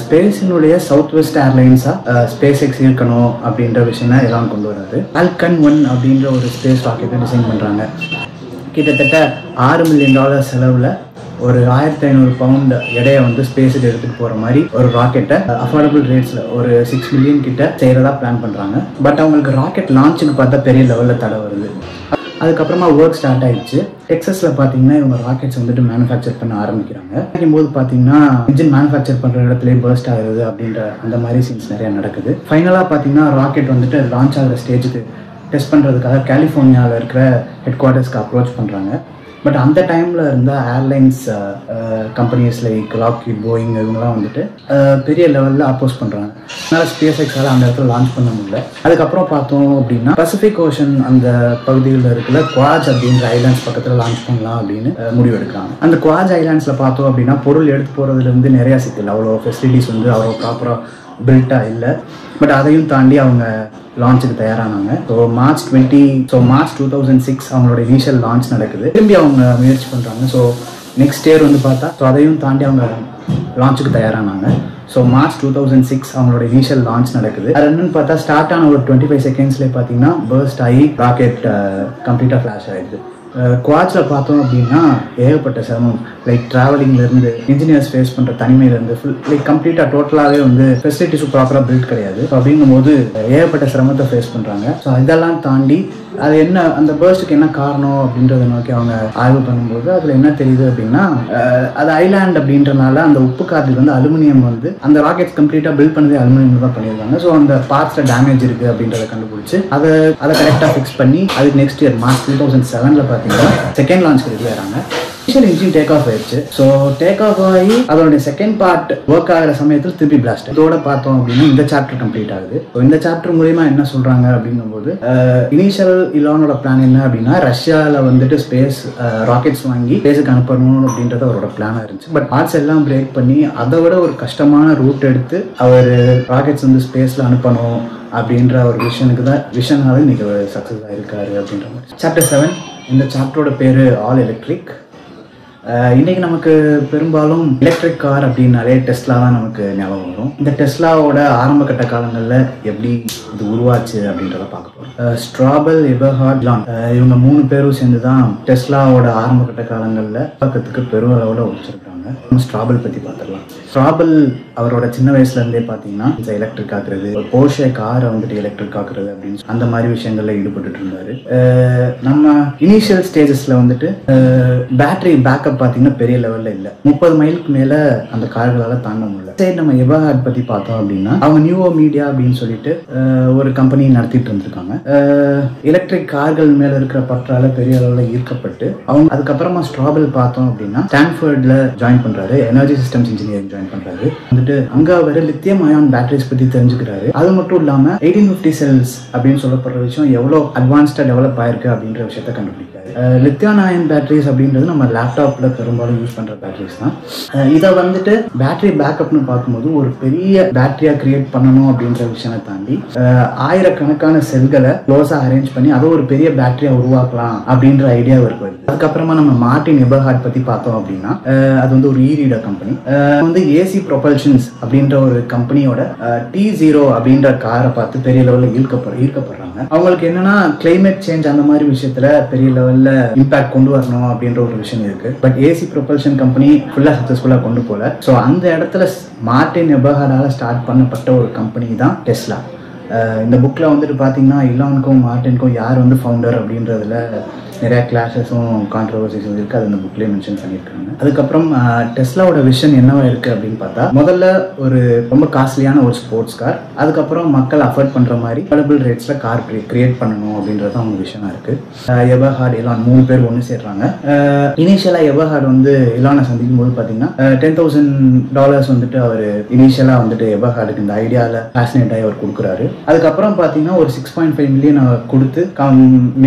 A: ஸ்பேஸினுடைய சவுத் வெஸ்ட் ஏர்லைன்ஸாக ஸ்பேஸ் எக்ஸ் இருக்கணும் அப்படின்ற விஷயம் எல்லாம் கொண்டு வராது. ஃபால்கன் 1 அப்படின்ற ஒரு ஸ்பேஸ் ராக்கெட்டை டிசைன் பண்ணுறாங்க. கிட்டத்தட்ட $6 மில்லியன் செலவில் ஒரு 1500 பவுண்ட் எடையை வந்து ஸ்பேஸுக்கு எடுத்துகிட்டு போகிற மாதிரி ஒரு ராக்கெட்டை அஃபோர்டபுள் ரேட்ஸில் ஒரு $6 மில்லியன் கிட்ட செய்கிறதா பிளான் பண்ணுறாங்க. பட் அவங்களுக்கு ராக்கெட் லான்ச்சுக்கு பார்த்தா பெரிய லெவலில் தடை வருது. அதுக்கப்புறமா ஒர்க் ஸ்டார்ட் ஆயிடுச்சு. டெக்ஸஸில் பார்த்தீங்கன்னா இவங்க ராக்கெட்ஸ் வந்துட்டு மேனுஃபேக்சர் பண்ண ஆரம்பிக்கிறாங்க. போது பார்த்தீங்கன்னா இன்ஜின் மேனுஃபேக்சர் பண்ணுற இடத்துலேயே பர்ஸ்ட் ஆகுது அப்படின்ற அந்த மாதிரி சீன்ஸ் நிறையா நடக்குது. ஃபைனலாக பார்த்தீங்கன்னா ராக்கெட் வந்துட்டு லான்ச் ஆகிற ஸ்டேஜுக்கு டெஸ்ட் பண்ணுறதுக்காக கலிஃபோர்னியாவில் இருக்கிற ஹெட் குவார்ட்டர்ஸ்க்கு அப்ரோச் பண்ணுறாங்க. பட் அந்த டைமில் இருந்த airlines companies like Lockheed, Boeing இவங்கெல்லாம் வந்துட்டு பெரிய லெவலில் அப்போஸ் பண்ணுறாங்க. அதனால் ஸ்பேஸ் எக்ஸால் அந்த இடத்துல லான்ச் பண்ண முடியல. அதுக்கப்புறம் பார்த்தோம் அப்படின்னா பசிபிக் ஓஷன் அந்த பகுதியில் இருக்கிற குவாஜ் அப்படின்ற ஐலாண்ட்ஸ் பக்கத்தில் லான்ச் பண்ணலாம் அப்படின்னு முடிவெடுக்கிறாங்க. அந்த குவாஜ் ஐலாண்ட்ஸில் பார்த்தோம் அப்படின்னா பொருள் எடுத்து போகிறதுலேருந்து நிறையா சிக்கல், அவ்வளோ ஃபெசிலிட்டிஸ் வந்து அவ்வளோ ப்ராப்பராக பில்ட்டாக இல்லை. பட் அதையும் தாண்டி அவங்க லான்ச்சுக்கு தயாரானாங்க. மார்ச் 2006 அவங்களோட இனிஷியல் லான்ச் நடக்குது. திரும்பி அவங்க முயற்சி பண்ணுறாங்க. ஸோ நெக்ஸ்ட் இயர் வந்து பார்த்தா அதையும் தாண்டி அவங்க லான்ச்சுக்கு தயாரானாங்க. ஸோ மார்ச் 2006 அவங்களோட இனிஷியல் லான்ச் நடக்குது. அது என்னன்னு பார்த்தா ஸ்டார்ட் ஆன ஒரு 25 செகண்ட்ஸ்லேயே பார்த்தீங்கன்னா பர்ஸ்ட் ஆகி ராக்கெட் கம்ப்ளீட்டாக ஃப்ளாஷ் ஆகிடுது. குவாட்ஸில் பார்த்தோம் அப்படின்னா ஏகப்பட்ட சிரமம், லைக் ட்ராவலிங்லேருந்து இன்ஜினியர்ஸ் ஃபேஸ் பண்ணுற தனிமையிலேருந்து லைக் கம்ப்ளீட்டாக டோட்டலாகவே வந்து ஃபெசிலிட்டிஸும் ப்ராப்பராக பில்ட் கிடையாது. ஸோ அப்படிங்கும்போது ஏகப்பட்ட சிரமத்தை ஃபேஸ் பண்ணுறாங்க. ஸோ இதெல்லாம் தாண்டி அது என்ன, அந்த பர்ஸ்ட்டுக்கு என்ன காரணம் அப்படின்றத நோக்கி அவங்க ஆய்வு பண்ணும்போது அதில் என்ன தெரியுது அப்படின்னா, அது ஐலாண்ட் அப்படின்றனால அந்த உப்பு காற்றுக்கு வந்து அலுமினியம் வந்து அந்த ராக்கெட்ஸ் கம்ப்ளீட்டாக பில்ட் பண்ணதே அலுமினியம் தான் பண்ணியிருக்காங்க. ஸோ அந்த பார்ட்ஸில் டேமேஜ் இருக்குது அப்படின்றத கண்டுபிடிச்சி அதை கரெக்டாக ஃபிக்ஸ் பண்ணி அதுக்கு நெக்ஸ்ட் இயர் மார்ச் 2007 பார்த்தீங்கன்னா செகண்ட் லான்ச் ரெடி ஆகிறாங்க. இன்ஜின் டேக் ஆஃப் ஆயிடுச்சு. ஸோ டேக் ஆஃப் ஆகி அதோடைய செகண்ட் பார்ட் ஒர்க் ஆகிற சமயத்தில் திருப்பி பிளாஸ்ட். இதோட பார்த்தோம் அப்படின்னா இந்த சாப்டர் கம்ப்ளீட் ஆகுது. ஸோ இந்த சாப்டர் மூலமா என்ன சொல்றாங்க அப்படிங்கும்போது, இனிஷியல் இலானோட பிளான் என்ன அப்படின்னா ரஷ்யாவில் வந்துட்டு ஸ்பேஸ் ராக்கெட்ஸ் வாங்கி ஸ்பேஸுக்கு அனுப்பணும் அப்படின்றது அவரோட பிளானாக இருந்துச்சு. பட் பார்ட்ஸ் எல்லாம் பிரேக் பண்ணி அதை விட ஒரு கஷ்டமான ரூட் எடுத்து அவர் ராக்கெட்ஸ் வந்து ஸ்பேஸில் அனுப்பணும் அப்படின்ற ஒரு விஷனால இன்னைக்கு சக்ஸஸ் ஆகிருக்காரு அப்படின்ற மாதிரி. சாப்டர் 7, இந்த சாப்டரோட பேர் ஆல் எலக்ட்ரிக். இன்றைக்கி நமக்கு பெரும்பாலும் எலக்ட்ரிக் கார் அப்படின்னாலே டெஸ்லா தான் நமக்கு ஞாபகம் வரும். இந்த டெஸ்லாவோட ஆரம்ப கட்ட காலங்களில் எப்படி இது உருவாச்சு அப்படின்றத பார்க்க போகிறோம். ஸ்ட்ராபல், எபர்ஹார்ட், லான் இவங்க 3 பேரும் சேர்ந்து தான் டெஸ்லாவோட ஆரம்ப கட்ட காலங்களில் பக்கத்துக்கு பெருமளவில் உழைச்சிருக்காங்க. ஸ்ட்ராபல் பற்றி பார்த்துடலாம். ஸ்ட்ராபல் அவரோட சின்ன வயசுலேருந்தே பார்த்தீங்கன்னா எலக்ட்ரிக் ஆக்குறது, ஒரு போர்ஷே காரை வந்துட்டு எலக்ட்ரிக் ஆக்குறது அப்படின்னு அந்த மாதிரி விஷயங்கள்ல ஈடுபட்டு இருந்தாரு. நம்ம இனிஷியல் ஸ்டேஜஸ்ல வந்துட்டு பேட்டரி பேக்கப் பார்த்தீங்கன்னா பெரிய லெவலில் இல்லை. 30 மைலுக்கு மேலே அந்த கார்களால் தாண்ட முடியல. சரி, நம்ம எபர்ஹார்ட் பற்றி பார்த்தோம் அப்படின்னா அவங்க நியூவோ மீடியா அப்படின்னு சொல்லிட்டு ஒரு கம்பெனி நடத்திட்டு இருந்திருக்காங்க. எலக்ட்ரிக் கார்கள் மேலே இருக்கிற பற்றால பெரிய அளவில் ஈர்க்கப்பட்டு அவங்க அதுக்கப்புறமா ஸ்ட்ராபல் பார்த்தோம் அப்படின்னா ஸ்டான்ஃபோர்ட்ல ஜாயின் பண்றாரு, எனர்ஜி சிஸ்டம்ஸ் இன்ஜினியரிங் ஜாயின் பண்றாரு. வந்துட்டு அங்க அவர் லித்தியம் அயான் பேட்டரிஸ் பத்தி தெரிஞ்சுக்கிறாரு. அது மட்டும் இல்லாம 1850 செல்ஸ் அப்படின்னு சொல்லப்படுற விஷயம் எவ்வளவு அட்வான்ஸ்டா டெவலப் ஆயிருக்கு அப்படின்ற விஷயத்த கண்டுபிடிக்காரு. லித்தியம் அயான் பேட்டரிஸ் அப்படின்றது நம்ம லேப்டாப்ல பெரும்பாலும் யூஸ் பண்ற பேட்டரிஸ் தான். இதை வந்துட்டு பேட்டரி பேக்கப்னு பார்க்கும்போது ஒரு பெரிய பேட்டரியா கிரியேட் பண்ணணும் அப்படின்ற விஷயத்தை தாண்டி ஆயிரக்கணக்கான செல்களை க்ளோஸா அரேஞ்ச் பண்ணி அதை ஒரு பெரிய பேட்டரியா உருவாக்கலாம் அப்படின்ற ஐடியா இருக்கு. அதுக்கப்புறமா நம்ம மார்டின் எபர்ஹார்ட் பத்தி பார்த்தோம் அப்படின்னா அது வந்து ஒரு ரீடர் கம்பெனி வந்து ஏசி ப்ரொபல்ஷன்ஸ் அப்படின்ற ஒரு கம்பெனியோட T0 அப்படின்ற காரை பார்த்து பெரிய லெவலில் ஈர்க்கப்படுறாங்க. அவங்களுக்கு என்னன்னா கிளைமேட் சேஞ்ச் அந்த மாதிரி விஷயத்துல பெரிய லெவல்ல இம்பாக்ட் கொண்டு வரணும் அப்படின்ற ஒரு விஷயம் இருக்கு. பட் ஏசி ப்ரொபல்ஷன் கம்பெனி ஃபுல்லா சக்சஸ்ஃபுல்லா கொண்டு போல. ஸோ அந்த இடத்துல மார்டின் எபர்ஹார்டால ஸ்டார்ட் பண்ணப்பட்ட ஒரு கம்பெனி தான் டெஸ்லா. இந்த புக்கில் வந்துட்டு பார்த்தீங்கன்னா இலானுக்கும் மார்டினுக்கும் யார் வந்து ஃபவுண்டர் அப்படின்றதுல நிறையா கிளாஸஸும் கான்ட்ரவர்சிஸும் இருக்குது. அது இந்த புக்லேயே மென்ஷன் பண்ணியிருக்காங்க. அதுக்கப்புறம் டெஸ்லாவோட விஷன் என்னவா இருக்குது அப்படின்னு பார்த்தா முதல்ல ஒரு ரொம்ப காஸ்ட்லியான ஒரு ஸ்போர்ட்ஸ் கார், அதுக்கப்புறம் மக்கள் அஃபோர்ட் பண்ணுற மாதிரி அஃபோர்டபுள் ரேட்ஸில் கார் கிரியேட் பண்ணணும் அப்படின்றது அவங்க விஷனாக இருக்குது. எபர்ஹார்ட் இலான் 3 பேர் ஒன்று சேர்றாங்க. இனிஷியலாக எபர்ஹார்ட் வந்து இலானை சந்திக்கும் போது பார்த்தீங்கன்னா $10,000 வந்துட்டு அவர் இனிஷியலாக வந்துட்டு எபர்ஹார்டுக்கு இந்த ஐடியாவில் ஃபேசினேட் ஆகி அவர் கொடுக்குறாரு. அதுக்கப்புறம் பார்த்தீங்கன்னா ஒரு $6.5 மில்லியன் கொடுத்து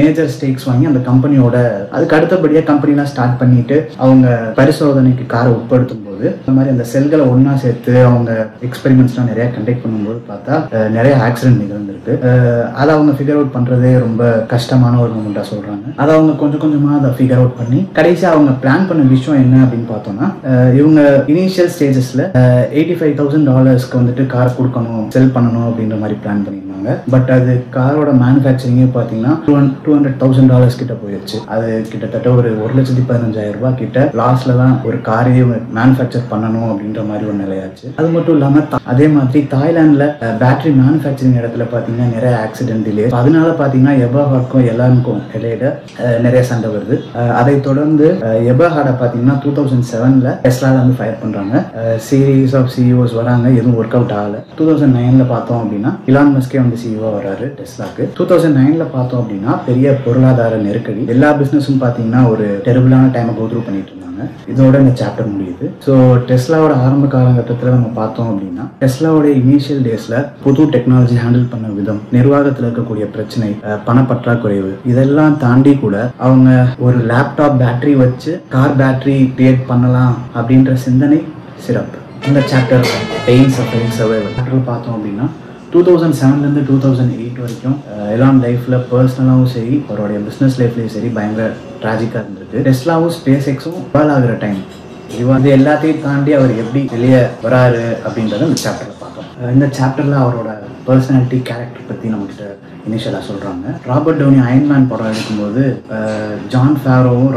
A: மேஜர் ஸ்டேக்ஸ் வாங்கி அந்த கம்பெனியோட அதுக்கு அடுத்தபடியாக கம்பெனிலாம் ஸ்டார்ட் பண்ணிட்டு அவங்க பரிசோதனைக்கு காரை உட்படுத்தும் போது இந்த மாதிரி அந்த செல்களை ஒன்னா சேர்த்து அவங்க எக்ஸ்பெரிமெண்ட்ஸ்லாம் நிறைய கண்டக்ட் பண்ணும்போது பார்த்தா நிறைய ஆக்சிடென்ட் நிகழ்ந்திருக்கு. அதை அவங்க ஃபிகர் அவுட் பண்றதே ரொம்ப கஷ்டமான ஒரு மூமெண்டா சொல்றாங்க. அதை அவங்க கொஞ்சம் கொஞ்சமா அதை ஃபிகர் அவுட் பண்ணி கடைசியாக அவங்க பிளான் பண்ண விஷயம் என்ன அப்படின்னு பார்த்தோம்னா இவங்க இனிஷியல் ஸ்டேஜஸ்ல $85,000 வந்துட்டு கார் கொடுக்கணும், செல் பண்ணணும் அப்படின்ற மாதிரி பிளான் பண்ணியிருந்தாங்க. பட் அது காரோட மேனுஃபேக்சரிங்கே பார்த்தீங்கன்னா $200,000 கிட்ட போயிடுச்சு. அது கிட்டத்தட்ட ஒரு $1,15,000 கிட்ட லாஸ்ட்ல தான் ஒரு காரையே மேனுஃபேக்சர் பண்ணணும் அப்படின்ற மாதிரி ஒரு நிலையாச்சு. அது மட்டும் இல்லாம அதே மாதிரி தாய்லாந்துல பேட்டரி மேனுஃபேக்சரிங் இடத்துல பாத்தீங்கன்னா நிறைய ஆக்சிடென்ட் டிலே. அதனால பாத்தீங்கன்னா எபர்ஹார்ட்க்கும் எல்லாருக்கும் இடையில நிறைய சண்டை வருது. அதை தொடர்ந்து எபர்ஹார்டை பாத்தீங்கன்னா 2007ல டெஸ்லால வந்து ஃபயர் பண்றாங்க. சீரீஸ் ஆஃப் சிஇஓஸ் வராங்க, எதுவும் ஒர்க் அவுட் ஆகல. 2009ல பார்த்தோம் அப்படின்னா இலான் மஸ்கே வந்து சிஇஓ வராரு டெஸ்லாக்கு. 2009ல பார்த்தோம் அப்படின்னா பெரிய பொருளாதார நெருக்கடி, எல்லா பிசினஸும் பாத்தீங்கன்னா ஒரு டெரிபிளான டைமை கோ த்ரூ பண்ணிட்டு இருந்தாங்க. இதோட இந்த சாப்டர் முடியுது. ஸோ டெஸ்லாவோட ஆரம்ப காலகட்டத்தில் நம்ம பார்த்தோம் அப்படின்னா டெஸ்லாவோட இனிஷியல் டேஸ்ல புது டெக்னாலஜி ஹேண்டில் பண்ண விதம், நிர்வாகத்தில் இருக்கக்கூடிய பிரச்சனை, பணப்பற்றாக்குறைவு, இதெல்லாம் தாண்டி கூட அவங்க ஒரு லேப்டாப் பேட்டரி வச்சு கார் பேட்டரி கிரியேட் பண்ணலாம் அப்படின்ற சிந்தனை சிறப்பு. இந்த சாப்டர் பெயின்ஸ் ஆஃப் சர்வைவல் பார்த்தோம் அப்படின்னா 2007லேருந்து 2008 வரைக்கும் எலான் லைஃப்பில் பர்சனலாகவும் சரி அவருடைய பிஸ்னஸ் லைஃப்லேயும் சரி பயங்கர ட்ராஜிக்காக இருந்திருக்கு. டெஸ்லாவும் ஸ்பேஸ் எக்ஸும் வேல் ஆகிற டைம் இது வந்து எல்லாத்தையும் தாண்டி அவர் எப்படி வெளியே வராரு அப்படின்றத இந்த சாப்டரில் பார்த்தோம். இந்த சாப்டரில் அவரோட பர்சனாலிட்டி கேரக்டர் பற்றி நம்மகிட்ட இனிஷியலாக சொல்கிறாங்க. ராபர்ட் டவுனி அயன்மேன் படம் எடுக்கும்போது ஜான் ஃபேரோவும்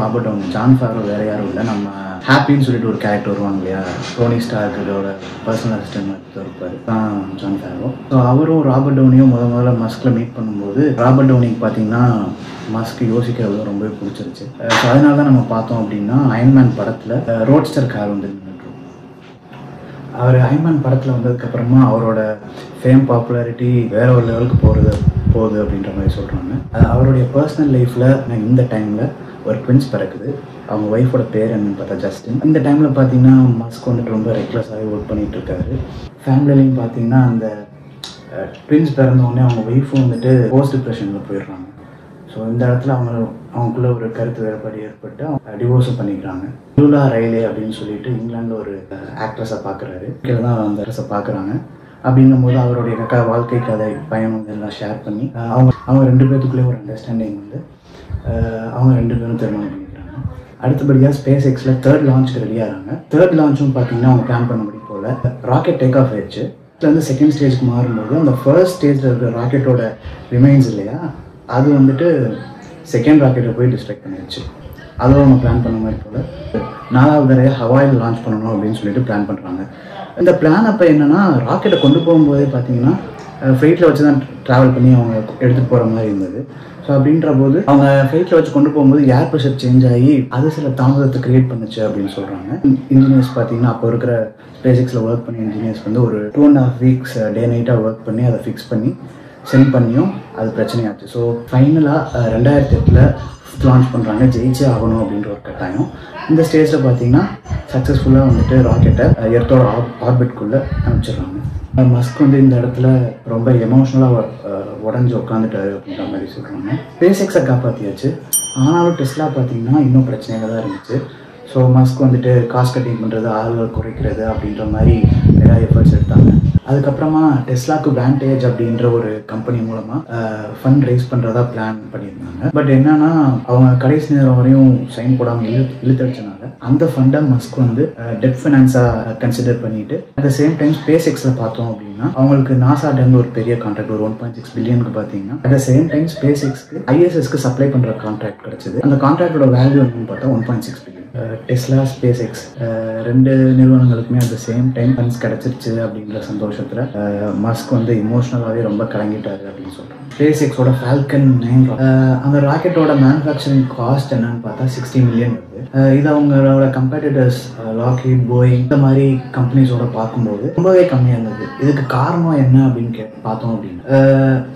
A: ஜான் ஃபேரோ வேற யாரும் இல்லை, நம்ம ஹாப்பின்னு சொல்லிட்டு ஒரு கேரக்டர் வருவாங்க இல்லையா, டோனி ஸ்டார்க்கோட பர்சனல் அசிஸ்டன்ட் இருப்பார் ஜான் ஃபேரோ. ஸோ அவரும் ராபர்ட் டவுனியும் முதல்ல மஸ்கில் மீட் பண்ணும்போது ராபர்ட் டவுனிக்கு பார்த்தீங்கன்னா மஸ்க் யோசிக்கிறது ரொம்பவே பிடிச்சிருச்சு. ஸோ அதனால தான் நம்ம பார்த்தோம் அப்படின்னா அயன்மேன் படத்தில் ரோட்ஸ்டர் கார் வந்து நின்றுடும். அவர் அயன்மேன் படத்தில் வந்ததுக்கப்புறமா அவரோட ஃபேம் பாப்புலாரிட்டி வேற ஒரு லெவலுக்கு போகுது அப்படின்ற மாதிரி சொல்கிறாங்க. அவருடைய பர்சனல் லைஃப்பில் இந்த டைமில் ஒரு ட்வின்ஸ் பிறக்குது. அவங்க ஒய்ஃபோட பேர் என்னன்னு பார்த்தா ஜஸ்டின். இந்த டைமில் பார்த்தீங்கன்னா மஸ்க் வந்துட்டு ரொம்ப ரெக்லஸாகவே ஒர்க் பண்ணிகிட்டு இருக்காரு. ஃபேமிலிலையும் பார்த்தீங்கன்னா அந்த ட்வின்ஸ் பிறந்தவொடனே அவங்க ஒய்ஃபும் வந்துட்டு போஸ்ட் டிப்ரெஷனில் போயிடுறாங்க. ஸோ இந்த இடத்துல அவங்களுக்குள்ள ஒரு கருத்து வேறுபாடு ஏற்பட்டு அவங்க டிவோர்ஸும் பண்ணிக்கிறாங்க. லூலா ரைலே அப்படின்னு சொல்லிட்டு இங்கிலாண்டில் ஒரு ஆக்ட்ரஸை பார்க்குறாரு. கீழே தான் அந்த ஆக்ட்ரஸை பார்க்குறாங்க. அப்படிங்கும்போது அவருடைய வாழ்க்கை கதை பயணம் இதெல்லாம் ஷேர் பண்ணி அவங்க 2 பேர்த்துக்குள்ளே ஒரு அண்டர்ஸ்டாண்டிங் வந்து அவங்க 2 பேரும் திருமணம் பண்ணிக்கிறாங்க. அடுத்தபடியாக ஸ்பேஸ் எக்ஸில் 3rd லான்ச்சுக்கு ரெடியாகிறாங்க. 3rd லான்ச்சும் பார்த்தீங்கன்னா அவங்க பிளான் பண்ணபடி போல் ராக்கெட் டேக் ஆஃப் ஆயிடுச்சு. வந்து 2nd ஸ்டேஜ்க்கு மாறும்போது அந்த 1st ஸ்டேஜில் இருக்கிற ராக்கெட்டோட ரிமைன்ஸ் இல்லையா, அது வந்துட்டு 2nd ராக்கெட்டை போய் டிஸ்ட்ராக்ட் பண்ணிடுச்சு. அதுவும் அவங்க பிளான் பண்ண மாதிரி போல் 4வது தடவை ஹவாயில் லான்ச் பண்ணணும் அப்படின்னு சொல்லிட்டு பிளான் பண்ணுறாங்க. இந்த பிளான் அப்போ என்னென்னா ராக்கெட்டை கொண்டு போகும்போதே பார்த்தீங்கன்னா ஃப்ளைட்டில் வச்சு தான் ட்ராவல் பண்ணி அவங்க எடுத்துகிட்டு போகிற மாதிரி இருந்தது. ஸோ அப்படின்ற போது அவங்க ஃப்ளைட்டில் வச்சு கொண்டு போகும்போது ஏர் ப்ரெஷர் சேஞ்ச் ஆகி அது சில தாமதத்தை க்ரியேட் பண்ணுச்சு அப்படின்னு சொல்கிறாங்க. இன்ஜினியர்ஸ் பார்த்தீங்கன்னா அப்போ இருக்கிற SpaceXல ஒர்க் பண்ணி இன்ஜினியர்ஸ் வந்து ஒரு 2.5 வீக்ஸ் டே நைட்டாக ஒர்க் பண்ணி அதை ஃபிக்ஸ் பண்ணி சென்ட் பண்ணியும் அது பிரச்சனையாச்சு. ஸோ ஃபைனலாக 2008 லான்ச் பண்ணுறாங்க. ஜெயிச்சே ஆகணும் அப்படின்ற ஒரு கட்டாயம். இந்த ஸ்டேஜில் பார்த்தீங்கன்னா சக்ஸஸ்ஃபுல்லாக வந்துட்டு ராக்கெட்டை எர்த்தோட ஆர்பிட்குள்ளே அனுப்பிச்சிடுறாங்க. மஸ்க் வந்து இந்த இடத்துல ரொம்ப எமோஷ்னலாக உடஞ்சி உட்காந்துட்டாரு அப்படின்ற மாதிரி சொல்கிறாங்க. SpaceXஐ காப்பாற்றியாச்சு. ஆனாலும் டெஸ்லா பார்த்தீங்கன்னா இன்னும் பிரச்சனையாக தான் இருந்துச்சு. ஸோ மஸ்க் வந்துட்டு காஸ்ட் கட்டிங் பண்ணுறது, ஆளுகள் குறைக்கிறது அப்படின்ற மாதிரி நிறையா எஃபர்ட்ஸ் எடுத்தாங்க. அதுக்கப்புறமா டெஸ்லாக்கு வேண்டேஜ் அப்படின்ற ஒரு கம்பெனி மூலமாக ஃபண்ட் ரைஸ் பண்ணுறதா பிளான் பண்ணியிருந்தாங்க. பட் என்னன்னா அவங்க கடைசி நேரம் வரையும் சைன் போடாமல் இழுத்தடிச்சனால அந்த ஃபண்டை மஸ்க் வந்து டெட் ஃபினான்ஸாக கன்சிடர் பண்ணிட்டு அட் த சேம் டைம் SpaceXல பார்த்தோம் அப்படின்னா அவங்களுக்கு நாசாட்டேருந்து ஒரு பெரிய கான்ட்ராக்ட் ஒரு 1.6 பில்லியனுக்கு பார்த்தீங்கன்னா அட் த சேம் டைம் SpaceXக்கு ISSக்கு சப்ளை பண்ணுற கான்ட்ராக்ட் கிடைச்சது. அந்த கான்ட்ராக்டோட வேல்யூ என்னன்னு பார்த்தா 1.6 பில்லியன். டெஸ்லா SpaceX ரெண்டு நிறுவனங்களுக்குமே at the same time funds கிடச்சிருச்சு அப்படின்ற சந்தோஷத்தில் மஸ்க் வந்து இமோஷ்னலாகவே ரொம்ப கலங்கிட்டாரு அப்படின்னு சொல்கிறோம். SpaceXோட ஃபால்கன் 9 அந்த ராக்கெட்டோட மேனுஃபேக்சரிங் காஸ்ட் என்னன்னு பார்த்தா 60 மில்லியன் வருது. இது அவங்களோட கம்பெட்டிட்டர்ஸ் லாக்ஹீட், போயிங் இந்த மாதிரி கம்பெனிஸோட பார்க்கும்போது ரொம்பவே கம்மியாக இருந்தது. இதுக்கு காரணம் என்ன அப்படின்னு பார்த்தோம் அப்படின்னா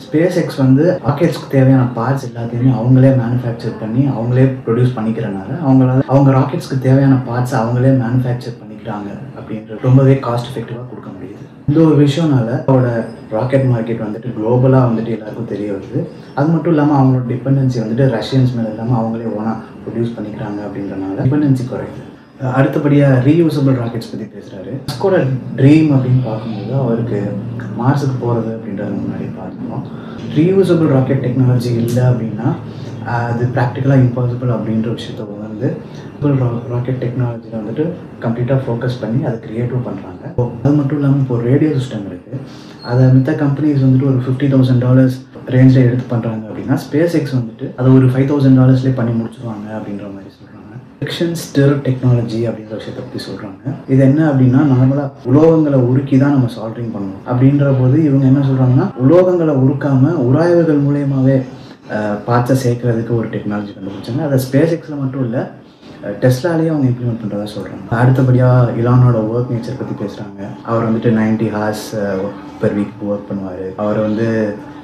A: SpaceX வந்து ராக்கெட்ஸ்க்கு தேவையான பார்ட்ஸ் எல்லாத்தையுமே அவங்களே மேனுஃபேக்சர் பண்ணி அவங்களே ப்ரொடியூஸ் பண்ணிக்கிறனால அவங்க ராக்கெட்ஸ்க்கு தேவையான பார்ட்ஸ் அவங்களே மேனுஃபேக்சர் பண்ணிக்கிறாங்க அப்படின்றது ரொம்பவே காஸ்ட் எஃபெக்டிவாக கொடுக்க முடியுது. இந்த ஒரு விஷயம்னால அவரோட ராக்கெட் மார்க்கெட் வந்துட்டு குளோபலாக வந்துட்டு எல்லாருக்கும் தெரிய வருது. அது மட்டும் இல்லாமல் அவங்களோட டிபெண்டன்சி வந்துட்டு ரஷ்யன்ஸ் மேலே இல்லாமல் அவங்களே ஓனாக ப்ரொடியூஸ் பண்ணிக்கிறாங்க அப்படின்றனால டிபெண்டன்சி குறையுது. அடுத்தபடியாக ரீயூசபிள் ராக்கெட்ஸ் பற்றி பேசுகிறாரு. மஸ்கோட ட்ரீம் அப்படின்னு பார்க்கும்போது அவருக்கு மார்ஸுக்கு போகிறது அப்படின்றத முன்னாடி பார்த்துக்கணும். ரீயூசபிள் ராக்கெட் டெக்னாலஜி இல்லை அப்படின்னா அது ப்ராக்டிக்கலாக இம்பாசிபிள் அப்படின்ற விஷயத்த வந்து ராக்கெட் டெக்னாலஜியில் வந்துட்டு கம்ப்ளீட்டாக ஃபோக்கஸ் பண்ணி அதை க்ரியேட்டிவ் பண்ணுறாங்க. அது மட்டும் இல்லாமல் இப்போ ரேடியோ சிஸ்டம் இருக்குது. அதை மித்த கம்பெனிஸ் வந்துட்டு ஒரு $50,000 ரேஞ்சில் எடுத்து பண்ணுறாங்க அப்படின்னா SpaceX வந்துட்டு அதை ஒரு $5,000 பண்ணி முடிச்சுருவாங்க அப்படின்ற மாதிரி சொல்கிறாங்க. ஃபிக்ஷன் ஸ்டிர் டெக்னாலஜி அப்படின்ற விஷயத்தை பற்றி சொல்கிறாங்க. இது என்ன அப்படின்னா நார்மலாக உலோகங்களை உருக்கி தான் நம்ம சால்ட்ரிங் பண்ணணும் அப்படின்ற போது இவங்க என்ன சொல்கிறாங்கன்னா உலோகங்களை உருக்காமல் உராய்வுகள் மூலியமாகவே பார்ட்ஸை சேர்க்கறதுக்கு ஒரு டெக்னாலஜி கண்டுபிடிச்சாங்க. அதை SpaceXல மட்டும் இல்லை டெஸ்லாலேயே அவங்க இம்ப்ளிமெண்ட் பண்ணுறதா சொல்கிறாங்க. அடுத்தபடியாக இலானோட ஒர்க் நேச்சர் பற்றி பேசுகிறாங்க. அவர் வந்துட்டு 90 hours பெர் வீக் ஒர்க் பண்ணுவார். அவர் வந்து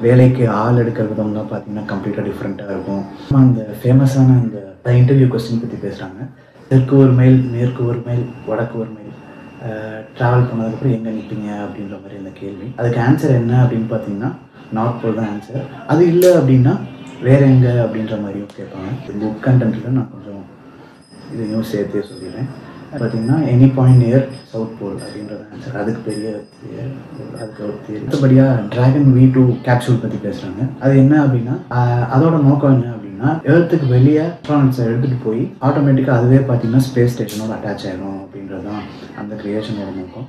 A: வேலைக்கு ஆள் எடுக்கிற விதம்லாம் பார்த்தீங்கன்னா கம்ப்ளீட்டாக டிஃப்ரெண்ட்டாக இருக்கும். அந்த ஃபேமஸான அந்த இன்டர்வியூ கொஸ்டின் பற்றி பேசுகிறாங்க. தெற்கு ஒரு மைல், மேற்கு ஒரு மைல், வடக்கு ஒரு மைல் ட்ராவல் பண்ணதுக்கப்புறம் எங்கே நிற்பீங்க அப்படின்ற மாதிரி அந்த கேள்வி. அதுக்கு ஆன்சர் என்ன அப்படின்னு பார்த்தீங்கன்னா நார்த் போல் தான் ஆன்சர். அது இல்லை அப்படின்னா வேறு எங்கே அப்படின்ற மாதிரியும் கேட்பாங்க. புக் கண்டென்ட்டில் நான் கொஞ்சம் இதையும் சேர்த்தே சொல்லிடுறேன். பார்த்தீங்கன்னா any point near South Pole அப்படின்றது ஆன்சர். அதுக்கு பெரிய அதுக்கு ஒரு தேர்வு. அடுத்தபடியாக டிராகன் V2 கேப்சூல் பற்றி பேசுகிறாங்க. அது என்ன அப்படின்னா அதோட நோக்கம் என்ன அப்படின்னா எர்த்துக்கு வெளியே எலக்ட்ரானிக்ஸை எடுத்துகிட்டு போய் ஆட்டோமேட்டிக்காக அதுவே பார்த்தீங்கன்னா ஸ்பேஸ் ஸ்டேஷனோட அட்டாச் ஆகிடும் அப்படின்றது தான் அந்த கிரியேஷனோட நோக்கம்.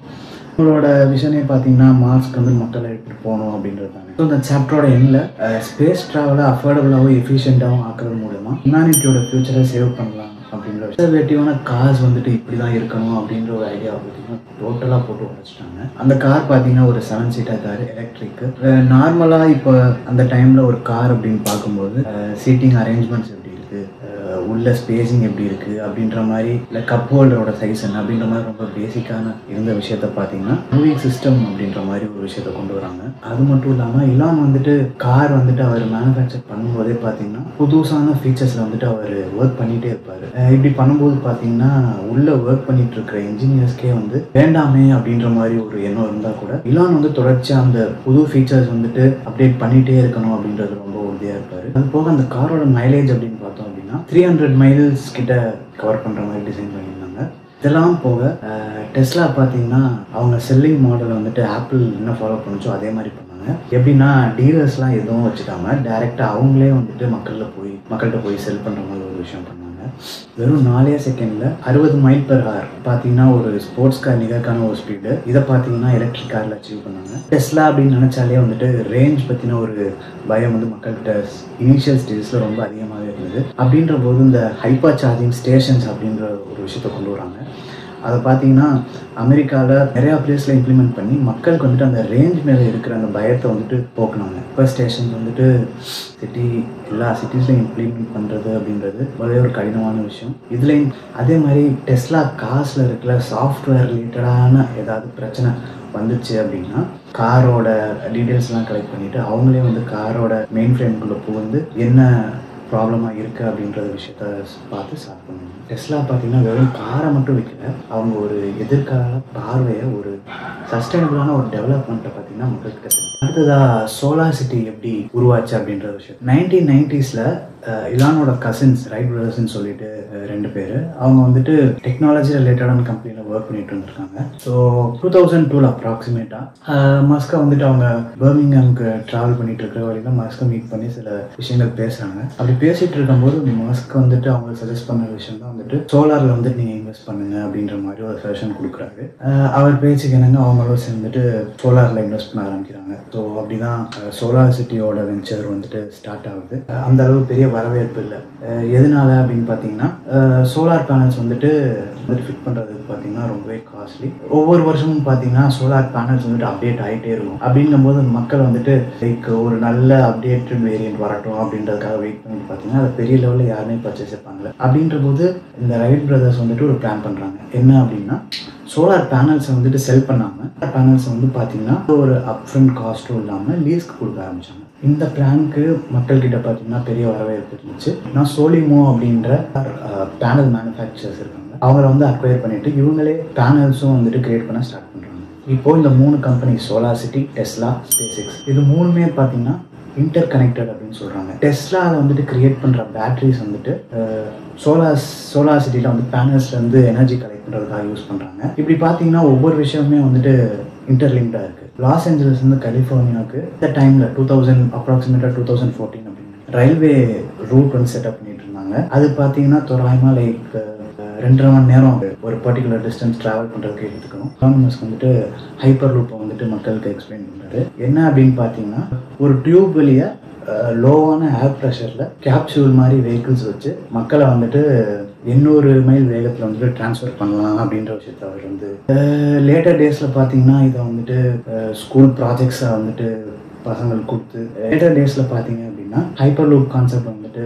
A: உங்களோட விஷனே பார்த்தீங்கன்னா மார்ஸ்க்கு வந்து மக்களை எடுத்துகிட்டு போகணும் அப்படின்றது தானே. ஸோ இந்த சாப்டரோட எண்ணில் ஸ்பேஸ் ட்ராவலை அஃபோர்டபுளாகவும் எஃபிஷியண்ட்டாகவும் ஆக்குறது மூலமா ஹியூமனிட்டியோட ஃபியூச்சரை சேவ் பண்ணலாம் அப்படின்ற கன்சர்வேட்டிவான கார்ஸ் வந்துட்டு இப்படி தான் இருக்கணும் அப்படின்ற ஒரு ஐடியா பார்த்தீங்கன்னா டோட்டலாக போட்டு உடைச்சிட்டாங்க. அந்த கார் பார்த்தீங்கன்னா ஒரு 7 சீட்டர் கார் எலக்ட்ரிக்கு. நார்மலாக இப்போ அந்த டைமில் ஒரு கார் அப்படின்னு பார்க்கும்போது சீட்டிங் அரேஞ்ச்மெண்ட்ஸ் எப்படி இருக்குது, உள்ள ஸ்பேஸிங் எப்படி இருக்குது அப்படின்ற மாதிரி, இல்லை கப் ஹோல்டரோட சைஸ் என்ன அப்படின்ற மாதிரி ரொம்ப பேசிக்கான இருந்த விஷயத்த பார்த்தீங்கன்னா மூவிங் சிஸ்டம் அப்படின்ற மாதிரி ஒரு விஷயத்த கொண்டு வராங்க. அது மட்டும் இல்லாமல் இலான் வந்துட்டு கார் வந்துட்டு அவர் மேனுஃபேக்சர் பண்ணும்போதே பார்த்தீங்கன்னா புதுசான ஃபீச்சர்ஸில் வந்துட்டு அவர் ஒர்க் பண்ணிகிட்டே இருப்பார். இப்படி பண்ணும்போது பார்த்தீங்கன்னா உள்ள ஒர்க் பண்ணிட்டு இருக்கிற இன்ஜினியர்ஸ்க்கே வந்து வேண்டாமே அப்படின்ற மாதிரி ஒரு எண்ணம் இருந்தால் கூட இலான் வந்து தொடர்ச்சியாக அந்த புது ஃபீச்சர்ஸ் வந்துட்டு அப்டேட் பண்ணிகிட்டே இருக்கணும் அப்படின்றது ரொம்ப உறுதியாக இருப்பார். அது போக அந்த காரோட மைலேஜ் அப்படின்னு பார்த்தோம் அப்படின்னா 300 miles கிட்ட கவர் பண்ணுற மாதிரி டிசைன் பண்ணியிருந்தாங்க. இதெல்லாம் போக டெஸ்லா பார்த்தீங்கன்னா அவங்க செல்லிங் மாடலை வந்துட்டு ஆப்பிள் என்ன ஃபாலோ பண்ணுச்சோ அதே மாதிரி பண்ணாங்க. எப்படின்னா டீலர்ஸ்லாம் எதுவும் வச்சுக்காம டைரெக்டாக அவங்களே வந்துட்டு மக்கள்கிட்ட போய் செல் பண்ணுற மாதிரி ஒரு விஷயம் பண்ணாங்க. வெறும் 4 செகண்டில் 60 mph பார்த்தீங்கன்னா ஒரு ஸ்போர்ட்ஸ் கார் நிகழ்கான ஒரு ஸ்பீடு. இதை பார்த்தீங்கன்னா எலக்ட்ரிக் காரில் அச்சீவ் பண்ணாங்க. டெஸ்லா அப்படின்னு நினச்சாலே வந்துட்டு ரேஞ்ச் பற்றின ஒரு பயம் வந்து மக்கள்கிட்ட இனிஷியல் ஸ்டேஜஸில் ரொம்ப அதிகமாகவே இருந்தது. அப்படின்ற போது இந்த ஹைப்பர் சார்ஜிங் ஸ்டேஷன்ஸ் அப்படின்ற ஒரு விஷயத்தை கொண்டு வராங்க. அதை பார்த்தீங்கன்னா அமெரிக்காவில் நிறையா பிளேஸில் இம்ப்ளிமெண்ட் பண்ணி மக்களுக்கு வந்துட்டு அந்த ரேஞ்ச் மேலே இருக்கிற அந்த பயத்தை வந்துட்டு போக்குனாங்க. இப்போ ஸ்டேஷன்ஸ் வந்துட்டு எல்லா சிட்டிஸ்லையும் இம்ப்ளிமெண்ட் பண்ணுறது அப்படின்றது ஒரே ஒரு கடினமான விஷயம். இதுலேயும் அதே மாதிரி டெஸ்லா காசில் இருக்கிற சாஃப்ட்வேர் ரிலேட்டடான ஏதாவது பிரச்சனை வந்துச்சு அப்படின்னா காரோட டீட்டெயில்ஸ்லாம் கலெக்ட் பண்ணிவிட்டு அவங்களே வந்து காரோட மெயின் ஃப்ரேம்குள்ளே புகுந்து என்ன ப்ராப்ளமாக இருக்குது அப்படின்ற விஷயத்த பார்த்து சால்வ் பண்ணுவாங்க. டெஸ்லா பார்த்தீங்கன்னா வெறும் காரை மட்டும் விற்கல, அவங்க ஒரு எதிர்கால பார்வையை ஒரு சஸ்டைனபிளான ஒரு டெவலப்மெண்ட்டை பார்த்தீங்கன்னா மக்களுக்கு கற்றுக்கு. அடுத்ததாக சோலார் சிட்டி எப்படி உருவாச்சு அப்படின்ற விஷயம். 1990s இலானோட கசின்ஸ் ரைட் பிரதர்ஸ்ன்னு சொல்லிட்டு 2 பேர், அவங்க வந்துட்டு டெக்னாலஜி ரிலேட்டடான கம்பெனியில் ஒர்க் பண்ணிட்டு இருந்திருக்காங்க. ஸோ 2002 அப்ராக்சிமேட்டாக மஸ்கை வந்துட்டு அவங்க பர்மிங்ஹாம்க்கு ட்ராவல் பண்ணிட்டு இருக்கிற வரைக்கும் மஸ்கை மீட் பண்ணி சில விஷயங்கள் பேசுகிறாங்க. அப்படி பேசிகிட்டு இருக்கும்போது மஸ்க் வந்துட்டு அவங்களுக்கு சஜஸ்ட் பண்ண விஷயம் தான் வந்துட்டு சோலாரில் வந்துட்டு நீங்கள் இன்வெஸ்ட் பண்ணுங்க அப்படின்ற மாதிரி ஒரு சஜஷன் கொடுக்குறாரு. அவர் பேச்சுக்கு என்னங்க அவங்களும் சேர்ந்துட்டு சோலாரில் இன்வெஸ்ட் பண்ண ஆரம்பிக்கிறாங்க. ஸோ அப்படி தான் சோலார் சிட்டியோட வெஞ்சர் வந்துட்டு ஸ்டார்ட் ஆகுது. அந்த அளவு பெரிய வரவேற்பு இல்லை. எதனால அப்படின்னு பார்த்தீங்கன்னா சோலார் பேனல்ஸ் வந்துட்டு ஃபிட் பண்ணுறதுக்கு பார்த்தீங்கன்னா ரொம்பவே காஸ்ட்லி. ஒவ்வொரு வருஷமும் பார்த்தீங்கன்னா சோலார் பேனல்ஸ் வந்துட்டு அப்டேட் ஆகிட்டே இருக்கும். அப்படிங்கும்போது மக்கள் வந்துட்டு லைக் ஒரு நல்ல அப்டேட்டட் வேரியன்ட் வரட்டும் அப்படின்றதுக்காக வெயிட் பண்ணிட்டு பார்த்தீங்கன்னா அதை பெரிய லெவலில் யாருமே பர்ச்சேஸ் பண்ணல. அப்படின்ற போது இந்த ரைட் பிரதர்ஸ் வந்துட்டு ஒரு பிளான் பண்ணுறாங்க. என்ன அப்படின்னா சோலார் பேனல்ஸை வந்துட்டு செல் பண்ணாமல் பேனல்ஸை வந்து பார்த்தீங்கன்னா ஒரு அப்ஃப்ரண்ட் காஸ்ட்டும் இல்லாமல் லீஸ்க்கு கொடுக்க ஆரம்பித்தாங்க. இந்த பிளானுக்கு மக்கள்கிட்ட பார்த்தீங்கன்னா பெரிய வரவேற்பு இருந்துச்சு. நான் சோலிமோ அப்படின்ற பேனல் மேனுஃபேக்சரர்ஸ் இருக்காங்க, அவங்கள வந்து அக்வயர் பண்ணிவிட்டு இவங்களே பேனல்ஸும் வந்துட்டு கிரியேட் பண்ண ஸ்டார்ட் பண்ணுறாங்க. இப்போது இந்த 3 company solar city, Tesla, SpaceX இது 3மே பார்த்தீங்கன்னா இன்டர் கனெக்டட் அப்படின்னு சொல்கிறாங்க. டெஸ்லாவில் வந்துட்டு கிரியேட் பண்ணுற பேட்ரிஸ் வந்துட்டு சோலார் சிட்டியில் வந்து பேனல்ஸ்லேருந்து எனர்ஜி கலெக்ட் பண்ணுறதுக்காக யூஸ் பண்ணுறாங்க. இப்படி பார்த்தீங்கன்னா ஒவ்வொரு விஷயமே வந்துட்டு இன்டர்லிங்க்டாக இருக்குது. லாஸ் ஏஞ்சலஸ்லேருந்து கலிஃபோர்னியாவுக்கு இந்த டைமில் 2000 அப்ராக்சிமேட்டாக 2014 அப்படின்னு ரயில்வே ரூட் வந்து செட்டப் பண்ணிட்டு இருந்தாங்க. அது பார்த்தீங்கன்னா தோராயமாக லைக் 2.5 மணி நேரம் ஒரு பர்டிகுலர் டிஸ்டன்ஸ் ட்ராவல் பண்ணுறதுக்கு எடுத்துக்கணும். எக்கானமிஸ்க்கு வந்துட்டு ஹைப்பர் லூப்பை வந்துட்டு மக்களுக்கு எக்ஸ்பிளைன் பண்ணுறது என்ன அப்படின்னு பார்த்தீங்கன்னா ஒரு டியூப் வழியாக லோவான ஏர் ப்ரெஷரில் கேப்சூல் மாதிரி வெஹிக்கிள்ஸ் வச்சு மக்களை வந்துட்டு 800 மைல் வேகத்தில் வந்துட்டு டிரான்ஸ்ஃபர் பண்ணலாம் அப்படின்ற விஷயத்த அவர் வந்து லேட்டர் டேஸில் பார்த்தீங்கன்னா இதை வந்துட்டு ஸ்கூல் ப்ராஜெக்ட்ஸை வந்துட்டு பசங்களுக்கு கொடுத்து லேட்டர் டேஸில் பார்த்தீங்க அப்படின்னா ஹைப்பர் லூப் கான்செப்ட் வந்துட்டு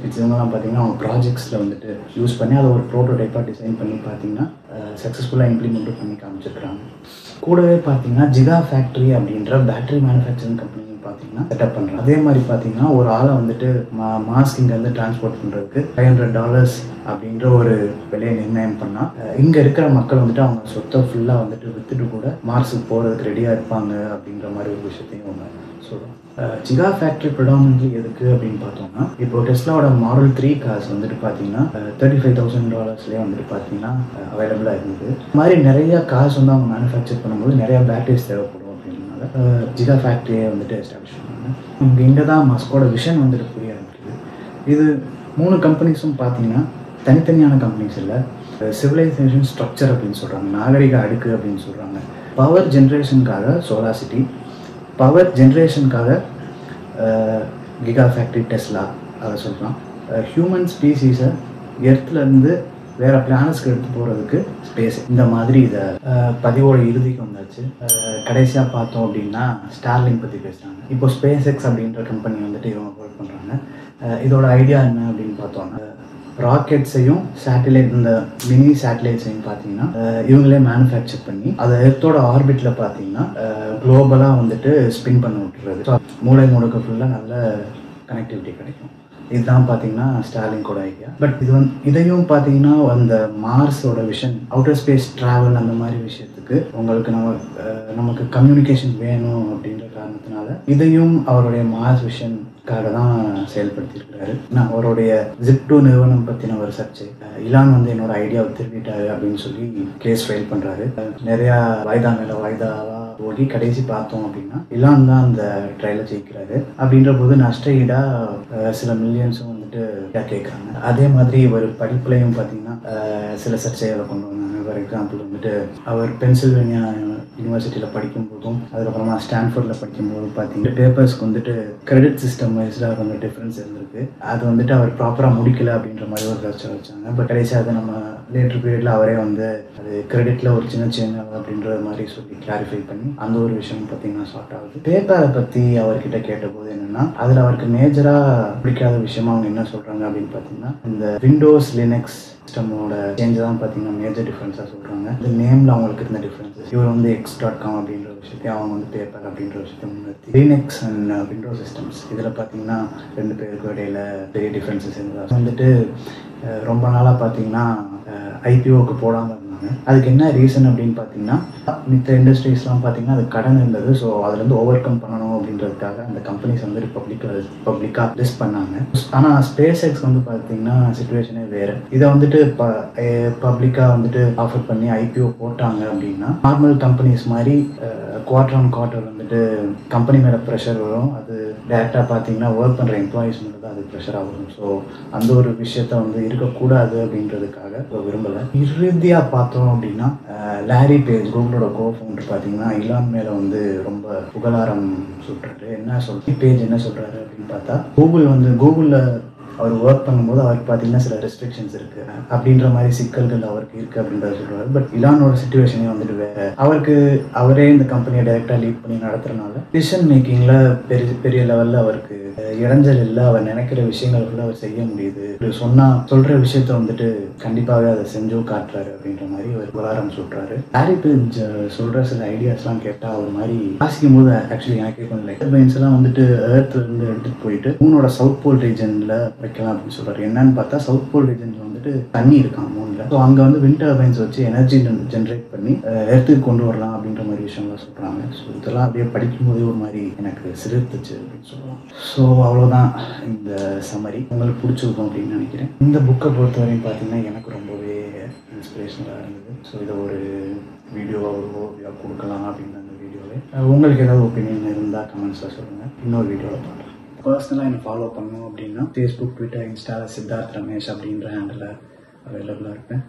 A: இவங்கெல்லாம் பார்த்தீங்கன்னா அவங்க ப்ராஜெக்ட்ஸில் வந்துட்டு யூஸ் பண்ணி அதை ஒரு ப்ரோட்டோடைப்பாக டிசைன் பண்ணி பார்த்தீங்கன்னா சக்ஸஸ்ஃபுல்லாக இம்ப்ளிமெண்ட் பண்ணி காமிச்சிருக்கிறாங்க. கூடவே பார்த்தீங்கன்னா ஜிகா ஃபேக்ட்ரி அப்படின்ற பேட்டரி மேனுஃபேக்சரிங் கம்பெனி பார்த்தீங்கன்னா செட்டப் பண்ணுறாங்க. அதே மாதிரி பார்த்தீங்கன்னா ஒரு ஆளை வந்துட்டு மாஸ்க் இங்கேருந்து டிரான்ஸ்போர்ட் பண்ணுறதுக்கு $500 அப்படின்ற ஒரு விலையை நிர்ணயம் பண்ணால் இங்கே இருக்கிற மக்கள் வந்துட்டு அவங்க சொத்தை ஃபுல்லாக வந்துட்டு விற்றுட்டு கூட மார்ஸுக்கு போகிறதுக்கு ரெடியாக இருப்பாங்க அப்படின்ற மாதிரி ஒரு விஷயத்தையும் ஒன்று சொல்லுவோம். ஜிகா ஃபேக்ட்ரி ப்ரிடாமினன்ட்லி எதுக்கு அப்படின்னு பார்த்தோம்னா இப்போ டெஸ்லாவோட மாடல் 3 கார்ஸ் வந்துட்டு பார்த்தீங்கன்னா $35,000 வந்துட்டு பார்த்தீங்கன்னா அவைலபிளாக இருந்தது. இது மாதிரி நிறைய கார்ஸ் வந்து அவங்க மேனுஃபேக்சர் பண்ணும்போது நிறையா பேட்டரிஸ் தேவைப்படும். ஜிகா ஃபேக்ட்ரியை வந்துட்டு எஸ்டாப்ளிஷ் பண்ணாங்க. நமக்கு இங்கே தான் மஸ்கோட விஷன் வந்துட்டு புரிய ஆரம்பிக்குது. இது 3 கம்பெனிஸும் பார்த்தீங்கன்னா தனித்தனியான கம்பெனிஸ் இல்லை, சிவிலைசேஷன் ஸ்ட்ரக்சர் அப்படின்னு சொல்கிறாங்க, நாகரிக அடுக்கு அப்படின்னு சொல்கிறாங்க. பவர் ஜென்ரேஷனுக்காக சோலார் சிட்டி, பவர் ஜென்ரேஷனுக்காக கிகா ஃபேக்ட்ரி டெஸ்லா அதை சொல்கிறான். ஹியூமன் ஸ்பீசிஸை எர்த்துலேருந்து வேறு பிளானட்ஸ்க்கு எடுத்து போகிறதுக்கு ஸ்பேஸ். இந்த மாதிரி இதை பதிவோட இறுதிக்கு வந்தாச்சு. கடைசியாக பார்த்தோம் அப்படின்னா ஸ்டார்லிங்க் பற்றி பேசுகிறாங்க. இப்போ ஸ்பேஸ் எக்ஸ் அப்படின்ற கம்பெனி வந்துட்டு இவங்க ஒர்க் பண்ணுறாங்க. இதோட ஐடியா என்ன அப்படின்னு பார்த்தோன்னா ராக்கெட்ஸையும் சேட்டிலைட் இந்த மினி சேட்டிலைட்ஸையும் பார்த்தீங்கன்னா இவங்களே மேனுஃபேக்சர் பண்ணி அதை எர்த்தோட ஆர்பிட்டில் பார்த்தீங்கன்னா குளோபலாக வந்துட்டு ஸ்பின் பண்ண விட்டுறது. ஸோ மூளை முடுக்க ஃபுல்லாக நல்ல கனெக்டிவிட்டி கிடைக்கும். இதுதான் பார்த்தீங்கன்னா ஸ்டார்லிங்கோட ஐடியா. பட் இதையும் பார்த்தீங்கன்னா அந்த மார்ஸோட விஷன், அவுட்டர் ஸ்பேஸ் ட்ராவல் அந்த மாதிரி விஷயத்துக்கு உங்களுக்கு நமக்கு கம்யூனிகேஷன் வேணும் அப்படின்ற காரணத்தினால இதையும் அவருடைய மார்ஸ் விஷனுக்காக தான் செயல்படுத்தியிருக்கிறாரு. நான் அவருடைய ZIP2 நிறுவனம் பற்றின ஒரு சர்ச்சை, இலான் வந்து என்னோட ஐடியாவை திருப்பிட்டாரு அப்படின்னு சொல்லி கேஸ் ஃபைல் பண்ணுறாரு. நிறையா வாய்தா மேலே வாய்தாவாக ஓடி கடைசி பார்த்தோம் அப்படின்னா இலான் தான் அந்த ட்ரையலை ஜெயிக்கிறாரு. அப்படின்ற போது நஷ்ட ஈடாக சில மில்லியன்ஸும் வந்துட்டு கேட்குறாங்க. அதே மாதிரி ஒரு படிப்புலையும் பார்த்தீங்கன்னா சில சர்ச்சைகளை கொண்டு வந்தாங்க. ஃபார் எக்ஸாம்பிள் வந்துட்டு அவர் பென்சில்வேனியா யூனிவர்சிட்டியில் படிக்கும்போதும் அதுக்கப்புறமா ஸ்டான்ஃபோர்டில் படிக்கும்போது பார்த்தீங்கன்னா பேப்பர்ஸ்க்கு வந்துட்டு கிரெடிட் சிஸ்டம் வைஸில் கொஞ்சம் டிஃப்ரென்ஸ் இருந்திருக்கு. அது வந்துட்டு அவர் ப்ராப்பராக முடிக்கல அப்படின்ற மாதிரி ஒரு சர்ச்சை வச்சாங்க. பட் கடைசியாக அது நம்ம லேட்டர் பீரியடில் அவரே வந்து அது கிரெடிட்டில் ஒரு சின்ன அப்படின்ற மாதிரி சொல்லி கிளாரிஃபை பண்ணி அந்த ஒரு விஷயம் பார்த்தீங்கன்னா ஷார்ட் ஆகுது. பேப்பரை பற்றி அவர்கிட்ட கேட்டபோது என்னென்னா அதில் அவருக்கு மேஜராக பிடிக்காத விஷயமா அவங்க என்ன சொல்கிறாங்க அப்படின்னு பார்த்தீங்கன்னா இந்த விண்டோஸ் லினக்ஸ் சிஸ்டமோட சேஞ்ச் தான் பார்த்தீங்கன்னா மேஜர் டிஃப்ரென்ஸாக சொல்கிறாங்க. இந்த நேமில் அவங்களுக்கு இருந்த டிஃப்ரென்ஸஸ் இவர் வந்து x.com அப்படின்ற விஷயத்தையும் அவங்க வந்து பேப்பர் அப்படின்ற விஷயத்தை முன்னெடுத்து லினக்ஸ் அண்ட் விண்டோஸ் சிஸ்டம்ஸ் இதில் பார்த்தீங்கன்னா 2 பேருக்கு இடையில பெரிய டிஃப்ரென்சஸ் இருந்தால் வந்துட்டு ரொம்ப நாளாக பார்த்தீங்கன்னா ஐபிஓக்கு போடாமல் இருந்தாங்க. அதுக்கு என்ன ரீசன் அப்படின்னு பார்த்தீங்கன்னா மித்த இண்டஸ்ட்ரீஸ்லாம் பார்த்தீங்கன்னா அது கடன் இருந்தது. ஸோ அதுலேருந்து ஓவர் கம் பண்ணணும் அப்படின்றதுக்காக அந்த கம்பெனிஸ் வந்து பப்ளிக்காக லிஸ்ட் பண்ணாங்க. ஆனால் ஸ்பேஸ் எக்ஸ் வந்து பார்த்தீங்கன்னா சிச்சுவேஷனே வேறு. இதை வந்துட்டு பப்ளிக்காக வந்துட்டு ஆஃபர் பண்ணி ஐபிஓ போட்டாங்க அப்படின்னா நார்மல் கம்பெனிஸ் மாதிரி குவார்டர் ஆன் குவார்டர் வந்துட்டு கம்பெனி மேலே ப்ரெஷர் வரும். அது டேரெக்டாக பார்த்தீங்கன்னா ஒர்க் பண்ணுற எம்ப்ளாயிஸ் மேலே தான் அது ப்ரெஷராக வரும். ஸோ அந்த ஒரு விஷயத்த வந்து இருக்கக்கூடாது அப்படின்றதுக்காக விரும்பலை. இறுதியாக பார்த்தோம் அப்படின்னா லாரி பேஜ் கூகுளோட கோஃபவுண்டர் பார்த்தீங்கன்னா இலான் மேலே வந்து ரொம்ப புகழாரம் சொல்கிறாரு. என்ன பேஜ் என்ன சொல்கிறாரு அப்படின்னு பார்த்தா கூகுளில் அவர் ஒர்க் பண்ணும்போது அவருக்கு பார்த்தீங்கன்னா சில ரெஸ்ட்ரிக்ஷன்ஸ் இருக்குது அப்படின்ற மாதிரி சிக்கல்கள் அவருக்கு இருக்குது அப்படின்றத சொல்கிறாரு. பட் இலானோட சிச்சுவேஷனே வந்துட்டு வேறு. அவரே இந்த கம்பெனியை டைரெக்டாக லீட் பண்ணி நடத்துறதுனால டிசிஷன் மேக்கிங்கில் பெரிய லெவலில் அவருக்கு இடைஞ்சல் இல்லை. அவர் நினைக்கிற விஷயங்களுக்குள்ள அவர் செய்ய முடியுது. சொல்கிற விஷயத்த வந்துட்டு கண்டிப்பாகவே அதை செஞ்சும் காட்டுறாரு அப்படின்ற மாதிரி அவர் புகழாரம் சொல்கிறாரு. லாரி பேஜ் சொல்கிற சில ஐடியாஸ்லாம் கேட்டால் ஒரு மாதிரி வாசிக்கும் போது ஆக்சுவலி எனக்கே கொஞ்சம் லைக் பைன்ஸ் எல்லாம் வந்துட்டு எர்த்லேருந்து எடுத்துகிட்டு போயிட்டு மூனோட சவுத் போல் ரீஜனில் வைக்கலாம் அப்படின்னு சொல்கிறாரு. என்னன்னு பார்த்தா சவுத் போல் ரீஜனில் வந்துட்டு தண்ணி இருக்கான் மூணில். ஸோ அங்கே வந்து விண்ட் டர்பைன்ஸ் வச்சு எனர்ஜி ஜென்ரேட் பண்ணி எர்த்துக்கு கொண்டு வரலாம் அப்படின்ற மாதிரி விஷயம்லாம் சொல்கிறாங்க. ஸோ இதெல்லாம் அப்படியே படிக்கும்போதே ஒரு மாதிரி எனக்கு சிரித்துச்சு அப்படின்னு சொல்லலாம். ஸோ அவ்வளோதான் இந்த சம்மரி. உங்களுக்கு பிடிச்சிருக்கும் அப்படின்னு நினைக்கிறேன். இந்த புக்கை பொறுத்தவரையும் பார்த்தீங்கன்னா எனக்கு ரொம்பவே இன்ஸ்பிரேஷனலாக இருந்தது. ஸோ இதை ஒரு வீடியோவாக கொடுக்கலாம் அப்படின்னு அந்த வீடியோவே உங்களுக்கு ஏதாவது ஒப்பீனியன் இருந்தால் கமெண்ட்ஸில் சொல்லுங்கள். இன்னொரு வீடியோவில் பார்க்கலாம். பர்சனலாக என்னை ஃபாலோ பண்ணணும் அப்படின்னா ஃபேஸ்புக், ட்விட்டர், இன்ஸ்டாவில் சித்தார்த் ரமேஷ் அப்படின்ற ஹேண்டில் அவைலபிளாக இருப்பேன்.